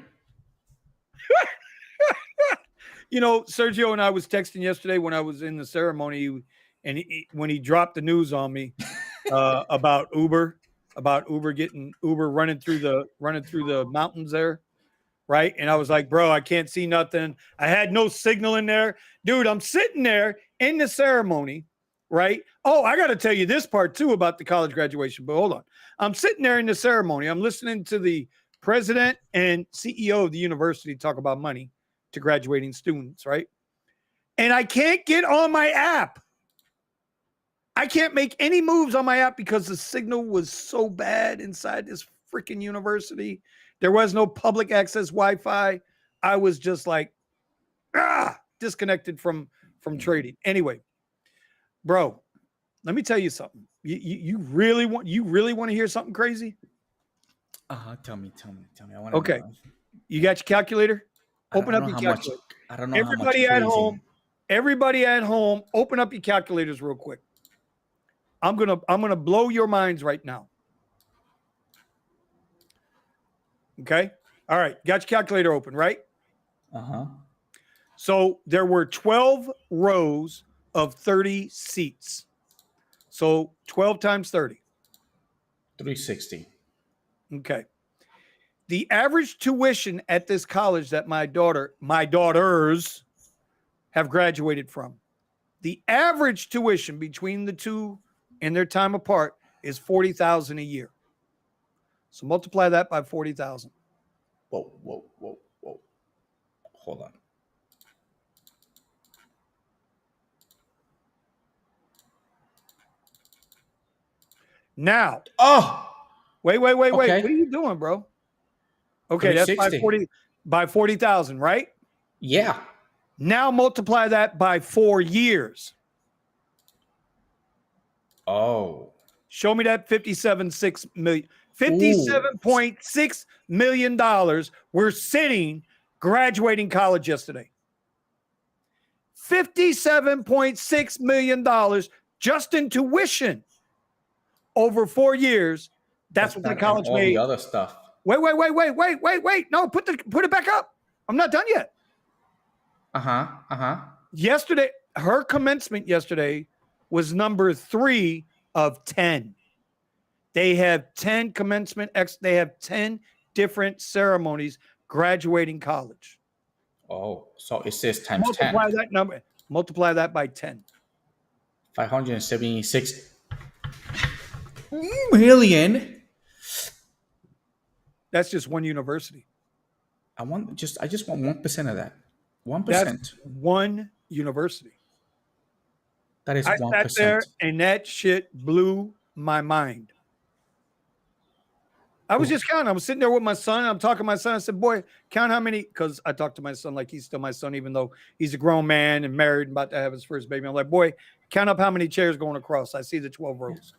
you know, Sergio and I was texting yesterday when I was in the ceremony, and when he dropped the news on me about Uber getting Uber running through the mountains there, right? And I was like, bro, I can't see nothing. I had no signal in there, dude. I'm sitting there in the ceremony, right? Oh, I got to tell you this part too about the college graduation, but hold on. I'm sitting there in the ceremony. I'm listening to the president and CEO of the university talk about money to graduating students, right? And I can't get on my app. I can't make any moves on my app because the signal was so bad inside this freaking university. There was no public access Wi-Fi. I was just like, disconnected from trading. Anyway, bro, let me tell you something. You really want to hear something crazy? Tell me. I want to Okay. know. You got your calculator? Open up know your how calculator. much. I don't know Everybody how much at home, open up your calculators real quick. I'm gonna blow your minds right now. Okay. All right. Got your calculator open, right? So there were 12 rows of 30 seats. So 12 times 30. 360. Okay. The average tuition at this college that my daughters have graduated from, the average tuition between the two and their time apart is $40,000 a year. So multiply that by 40,000. Whoa. Hold on. Now, wait. Okay. What are you doing, bro? Okay, that's by 40,000, right? Yeah. Now multiply that by 4 years. Oh. Show me that $57.6 million were sitting graduating college yesterday. $57.6 million just in tuition over 4 years. That's what the college all made. The other stuff. Wait. No, put it back up. I'm not done yet. Yesterday, her commencement yesterday was number 3 of 10. They have 10 commencement. They have 10 different ceremonies graduating college. Oh, so it says times multiply 10. That number. Multiply that by 10. 576 million. That's just one university. I just want 1% of that. 1%. That's one university. That is 1%. I sat there and that shit blew my mind. I was just counting. I was sitting there with my son. I'm talking to my son. I said, boy, count how many, because I talk to my son like he's still my son, even though he's a grown man and married and about to have his first baby. I'm like, boy, count up how many chairs going across. I see the 12 rows.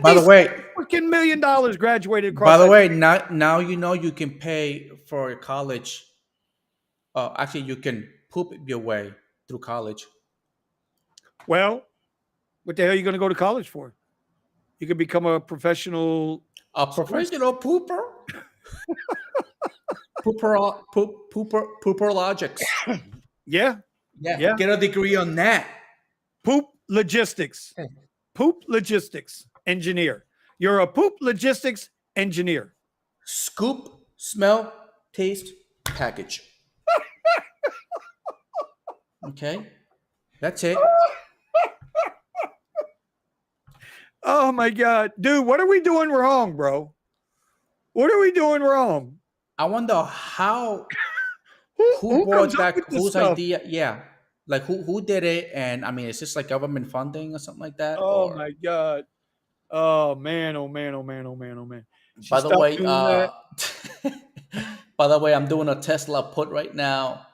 By the way, freaking $50 million graduated across. By the way, now you know you can pay for college. Actually, you can poop your way through college. Well, what the hell are you going to go to college for? You could become a professional. A professional pooper? Pooper logics. Yeah. Get a degree on that. Poop logistics. Poop logistics engineer. You're a poop logistics engineer. Scoop, smell, taste, package. Okay. That's it. Oh my God. Dude, what are we doing wrong, bro? What are we doing wrong? I wonder how who brought that, whose idea? Yeah. Like who did it? And I mean, is this like government funding or something like that? Oh my God. Oh man. By the way, by the way, I'm doing a Tesla put right now.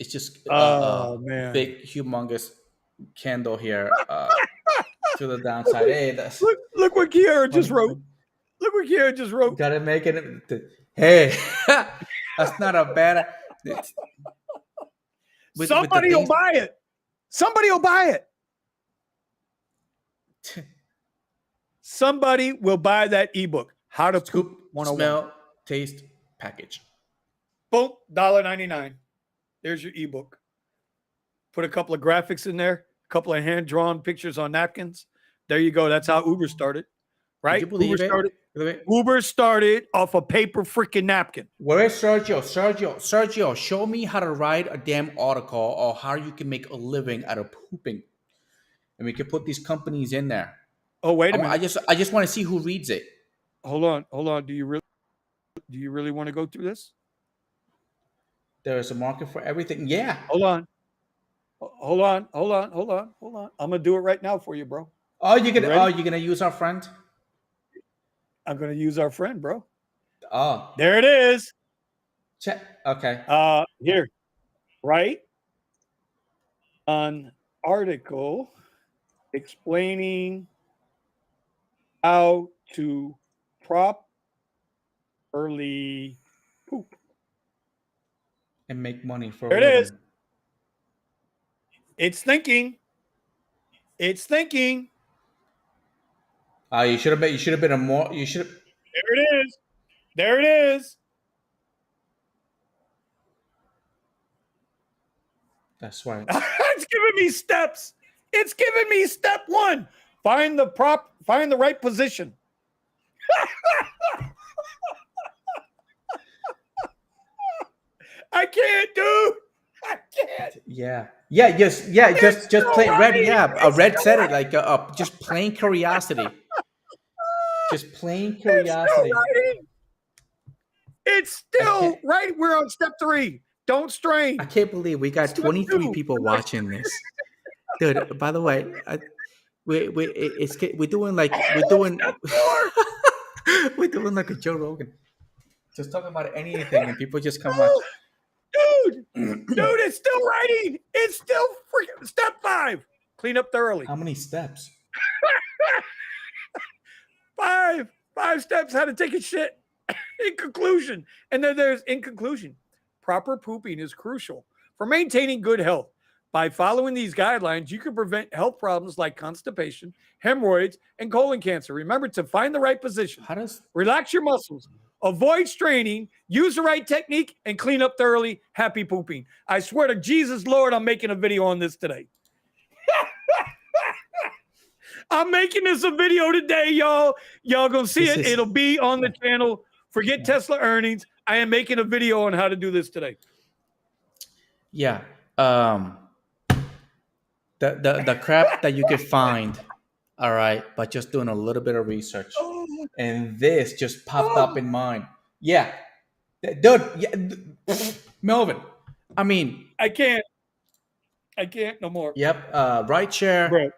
It's just man. Big, humongous candle here to the downside. Hey, look what Kiara just wrote. Look what Kiara just wrote. Gotta make it. Hey, that's not a bad. Somebody will buy it. Somebody will buy it. Somebody will buy that ebook. How to Scoop, Poop 101. smell, taste, package. Boom, $1.99. There's your ebook. Put a couple of graphics in there, a couple of hand-drawn pictures on napkins. There you go. That's how Uber started, right? Did you believe Uber started off a paper freaking napkin. Where is Sergio? Sergio, show me how to write a damn article or how you can make a living out of pooping. And we can put these companies in there. Oh, wait a minute. I just want to see who reads it. Hold on. Do you really want to go through this? There's a market for everything. Yeah. Hold on. I'm gonna do it right now for you, bro. You're gonna use our friend? I'm gonna use our friend, bro. Oh, there it is. Check. Okay. Here, right? An article explaining how to properly poop and make money for. There it is. It's thinking. You should have been a more. You should. There it is. That's right. It's giving me steps. It's giving me step 1. Find the right position. I can't, dude. I can't. Yeah. Just plain red. Yeah, red said it like just plain curiosity. Just plain curiosity. It's still right. We're on step 3. Don't strain. I can't believe we got 23 people watching this, dude. By the way, we're doing like we're doing like a Joe Rogan, just talking about anything, and people just come watch. Dude, it's still writing. It's still freaking step 5. Clean up thoroughly. How many steps? 5 steps how to take a shit. In conclusion, and then there's in conclusion, proper pooping is crucial for maintaining good health. By following these guidelines, you can prevent health problems like constipation, hemorrhoids, and colon cancer. Remember to find the right position. Relax your muscles. Avoid straining, use the right technique, and clean up thoroughly. Happy pooping. I swear to Jesus, Lord, I'm making a video on this today. I'm making this a video today, y'all. Y'all gonna see it. It'll be on the channel. Forget Tesla earnings. I am making a video on how to do this today. Yeah. The crap that you could find, all right, but just doing a little bit of research. And this just popped up in mind. Yeah. Dude, Melvin. I mean, I can't no more. Yep. Rideshare,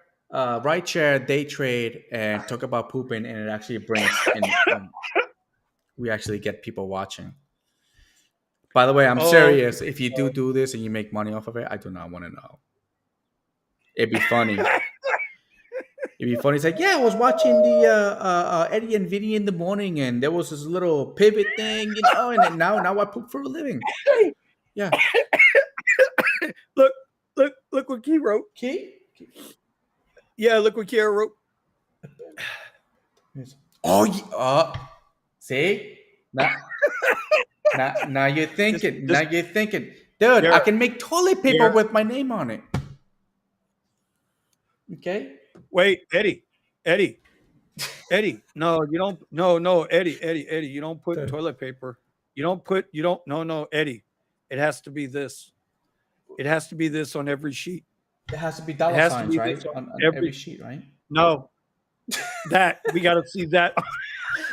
day trade, and talk about pooping, and it actually brings and we actually get people watching. By the way, I'm serious. If you do this and you make money off of it, I do not want to know. It'd be funny. It's like, yeah, I was watching the Eddie and Vinny in the morning, and there was this little pivot thing, and then now I poop for a living. Yeah. Look what Key wrote. Key? Yeah, look what Kiara wrote. See? Now you're thinking. Dude, I can make toilet paper with my name on it. Okay. Wait, Eddie. No, you don't. No, Eddie. You don't put toilet paper. No, Eddie. It has to be this. It has to be this on every sheet. It has to be dollar signs, right? On every sheet, right? No. That, we got to see that.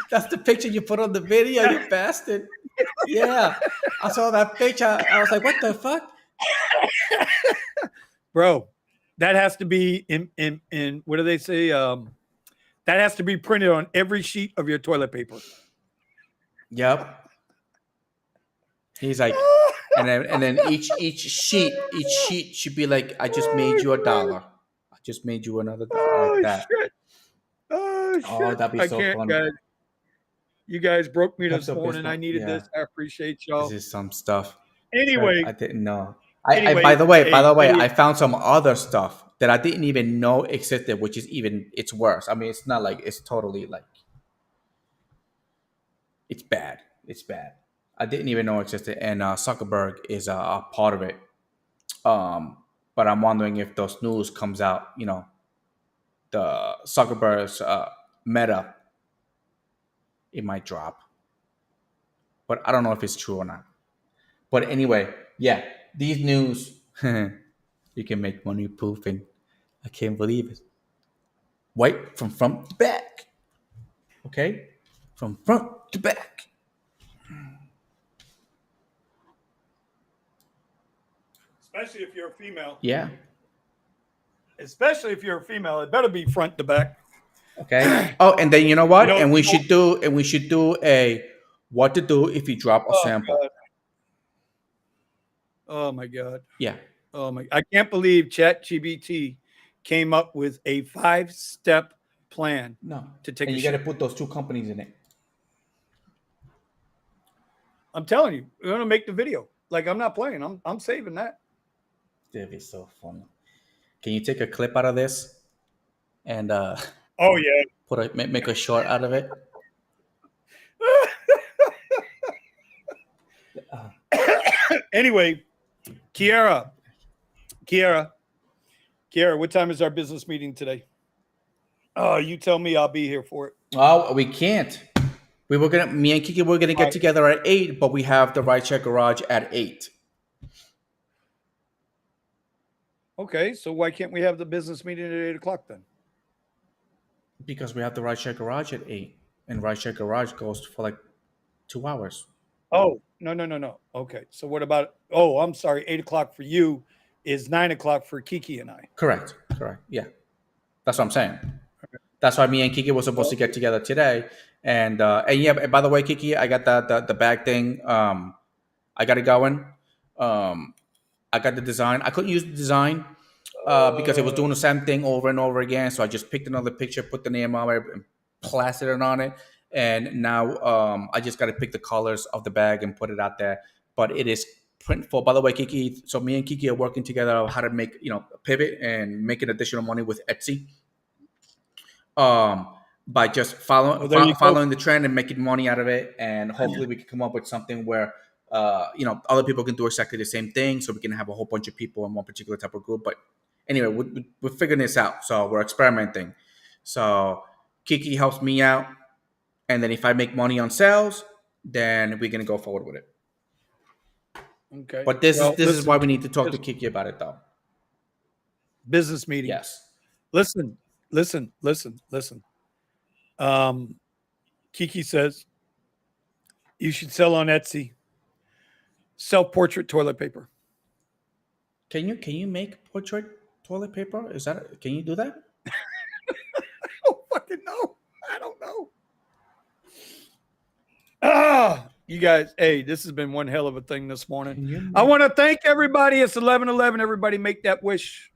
That's the picture you put on the video, you bastard. Yeah. I saw that picture. I was like, what the fuck? Bro, that has to be in what do they say? That has to be printed on every sheet of your toilet paper. Yep. He's like, and then each sheet should be like, I just made you $1. I just made you another $1 like that. Shit. Oh, shit. Oh, that'd be so funny. You guys broke me Pep this Up is morning. I not. needed Yeah, this. I appreciate this y'all. is some stuff that Anyway, I didn't know. anyway. By the way, Hey, I found some other stuff that I didn't even know existed, which is even it's worse. I mean, it's not like it's totally like it's bad. It's bad. I didn't even know it existed, and Zuckerberg is a part of it. But I'm wondering if those news comes out, you know, the Zuckerberg's Meta, it might drop. But I don't know if it's true or not. But anyway, yeah, these news, you can make money poofing. I can't believe it. Right from front to back. Okay? From front to back. especially if you're a female. Yeah. Especially if you're a female, it better be front to back. Okay. Oh, and then you know what? You know, and we should do a what to do if you drop a oh sample. God. Oh my God. Yeah. Oh my! I can't believe ChatGPT came up with a 5-step plan No. to take And a you got to shit. put those two companies in it. I'm telling you, we're gonna make the video. Like I'm not playing. I'm saving that. That'd be so funny. Can you take a clip out of this and Oh yeah. make a short out of it? Anyway, Kiara, what time is our business meeting today? Oh, you tell me. I'll be here for it. Oh, we can't. Me and Kiki were gonna get together at 8, but we have the rideshare garage at 8. Okay, so why can't we have the business meeting at 8:00 then? Because we have the rideshare garage at 8, and rideshare garage goes for like 2 hours. Oh, no. Okay, so what about? Oh, I'm sorry. 8:00 for you is 9:00 for Kiki and I. Correct. Yeah, that's what I'm saying. That's why me and Kiki were supposed to get together today. And yeah, by the way, Kiki, I got the bag thing. I got it going. I got the design. I couldn't use the design because it was doing the same thing over and over again. So I just picked another picture, put the name on it, and plastered it on it. And now I just got to pick the colors of the bag and put it out there. But it is printful. By the way, Kiki, so me and Kiki are working together on how to make, a pivot and making additional money with Etsy. By just following the trend and making money out of it, and hopefully we can come up with something where other people can do exactly the same thing, so we can have a whole bunch of people in one particular type of group. But anyway, we're figuring this out, so we're experimenting. So Kiki helps me out, and then if I make money on sales, then we're gonna go forward with it. Okay. But this is why we need to talk to Kiki about it, though. Business meeting. Yes. Listen. Kiki says you should sell on Etsy. Self-portrait toilet paper. Can you make portrait toilet paper? Can you do that? I don't fucking know. I don't know. You guys, hey, this has been one hell of a thing this morning. I want to thank everybody. It's 11:11. Everybody make that wish.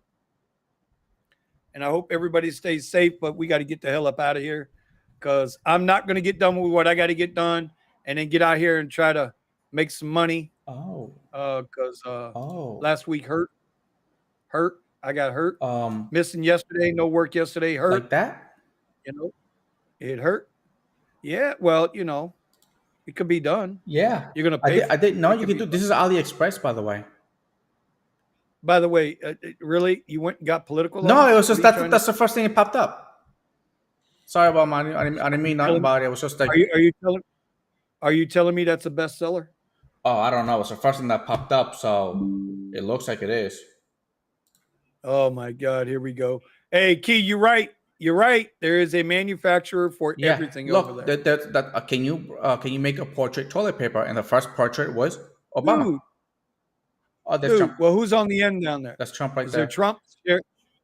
And I hope everybody stays safe, but we got to get the hell up out of here because I'm not going to get done with what I got to get done and then get out here and try to make some money. Because last week hurt. I got hurt. Missing yesterday, no work yesterday, hurt. Like that? It hurt. Yeah, well, it could be done. Yeah. You're going to pay. I didn't know you could do. This is AliExpress, by the way. By the way, really, you went and got political? No, it was just that's the first thing that popped up. Sorry about my. I didn't mean nothing about it. It was just like. Are you telling me that's a bestseller? Oh, I don't know. It's the first thing that popped up, so it looks like it is. Oh my God! Here we go. Hey, Key, you're right. You're right. There is a manufacturer for everything over there. Can you make a portrait toilet paper? And the first portrait was Obama. Dude. Oh, that's Trump. Well, who's on the end down there? That's Trump right there. Is there Trump?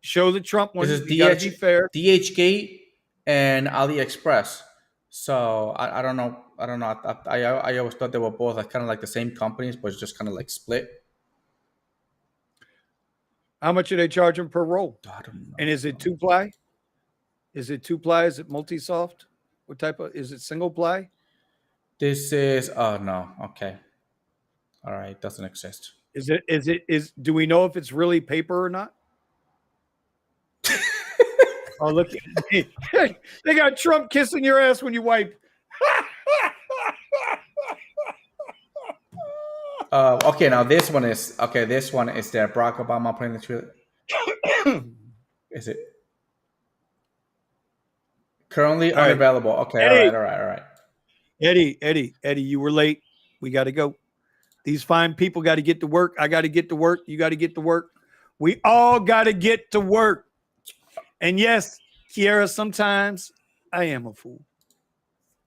Show the Trump one. This is DHgate and AliExpress. So I don't know. I always thought they were both kind of like the same companies, but it's just kind of like split. How much are they charging per roll? I don't know. And is it 2-ply? Is it 2-ply? Is it multi-soft? What type of? Is it single ply? This is. Oh no. Okay. All right. Doesn't exist. Is do we know if it's really paper or not? Oh, look at me. They got Trump kissing your ass when you wipe. Okay, now this one is okay. This one is there. Barack Obama playing the trailer. Is it currently All right. unavailable? Okay, Eddie. all right. Eddie, you were late. We got to go. These fine people got to get to work. I got to get to work. You got to get to work. We all got to get to work. And yes, Kiera, sometimes I am a fool.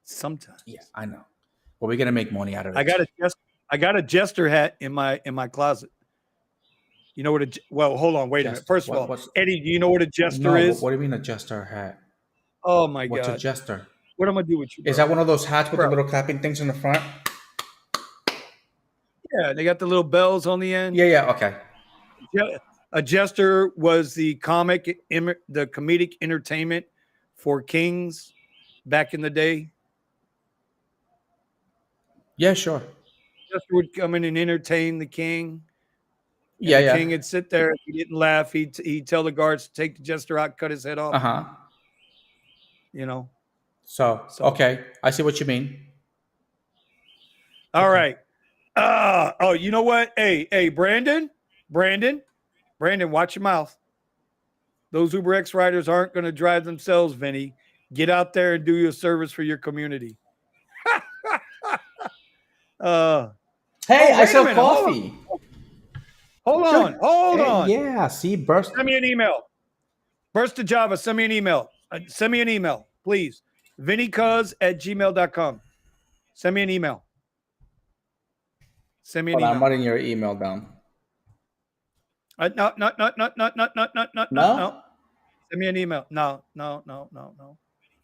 Sometimes. Yeah, I know. But we're gonna make money out of it. I got a jester hat in my closet. You know what well, hold on, wait a minute. First of all, Eddie, do you know what a jester is? What do you mean a jester hat? Oh my What's God. a jester? What am I do with you? Bro? Is that one of those hats with the little clapping things in the front? Yeah, they got the little bells on the end. Yeah, okay. Yeah. A jester was the comedic entertainment for kings back in the day. Yeah, sure. Jester would come in and entertain the king. Yeah, the king would sit there. If he didn't laugh, he'd tell the guards to take the jester out, cut his head off. Uh-huh. You know. So okay, I see what you mean. All right. Oh, you know what? Hey, Brandon, watch your mouth. Those Uber X riders aren't going to drive themselves, Vinny. Get out there and do your service for your community. Hey, I sell coffee. Hold on. Yeah, see, burst. Send me an email. Burst to Java. Send me an email. Please. VinnyCuz@gmail.com. Send me an email. I'm writing your email down. No. Send me an email. No.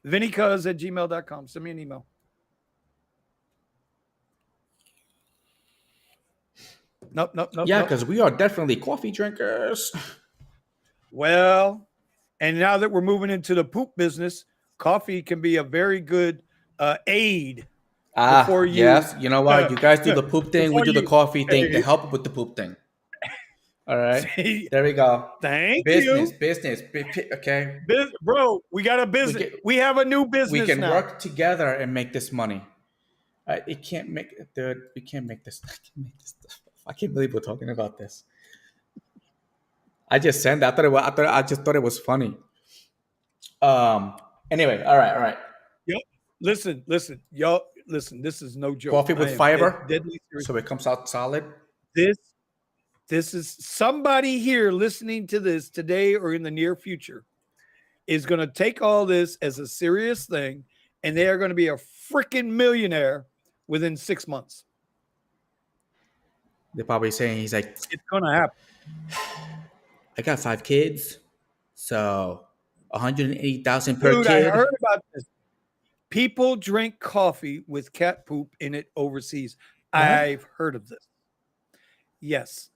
VinnyCuz@gmail.com. Send me an email. Nope. Yeah, because we are definitely coffee drinkers. Well, and now that we're moving into the poop business, coffee can be a very good aid. Yes. You know what? You guys do the poop thing. We do the coffee thing to help with the poop thing. All right. See, there we go. Thank you. Business. Okay. Bro, we got a business. We have a new business. We can now. work together and make this money. We can't make this. I can't believe we're talking about this. I just sent that. I just thought it was funny. Anyway, all right. Yep. Listen, y'all. Listen, this is no joke. Coffee with fiber, deadly serious. So it comes out solid. This is somebody here listening to this today or in the near future is going to take all this as a serious thing, and they are going to be a freaking millionaire within 6 months. They're probably saying he's like, it's going to happen. I got 5 kids, so 180,000 per Dude, kid. I heard about this. People drink coffee with cat poop in it overseas. Huh? I've heard of this. Yes.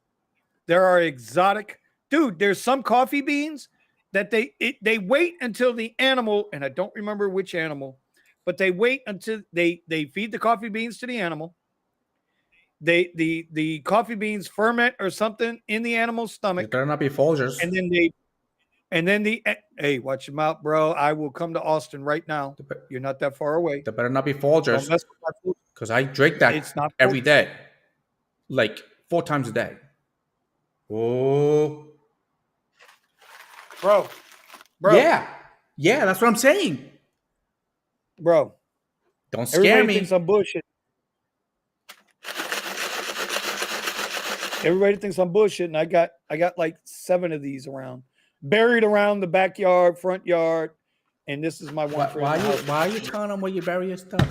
There are exotic. Dude, there's some coffee beans that they wait until the animal, and I don't remember which animal, but they wait until they feed the coffee beans to the animal. The coffee beans ferment or something in the animal's stomach. It better not be Folgers. And then hey, watch your mouth, bro. I will come to Austin right now. You're not that far away. There better not be Folgers. Because I drink that every day. Like 4 times a day. Oh. Bro. Yeah, that's what I'm saying. Bro. Don't scare me. Thinks I'm bullshit. Everybody thinks I'm bullshit, and I got like 7 of these around, buried around the backyard, front yard, and this is my one. Why are you telling them where you bury your stuff?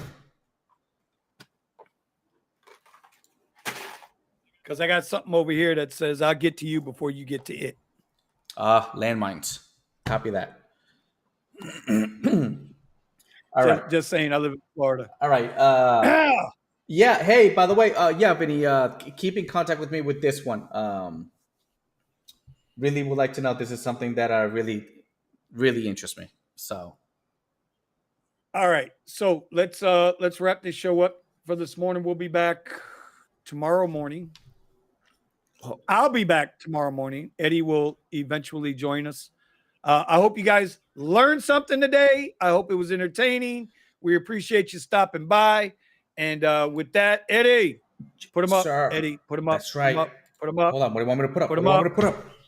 Because I got something over here that says I'll get to you before you get to it. Landmines. Copy that. All right. Just saying, I live in Florida. All right. Yeah. Hey, by the way, Vinny, keep in contact with me with this one. Really would like to know. This is something that really, really interests me. So. All right. So let's wrap this show up. for this morning. We'll be back tomorrow morning. I'll be back tomorrow morning. Eddie will eventually join us. I hope you guys learned something today. I hope it was entertaining. We appreciate you stopping by. And with that, Eddie, put them up. Sir, Eddie, put them up. that's right. Put them up. Hold on. What do you want me to put up? Put What them do you want up. me to put up?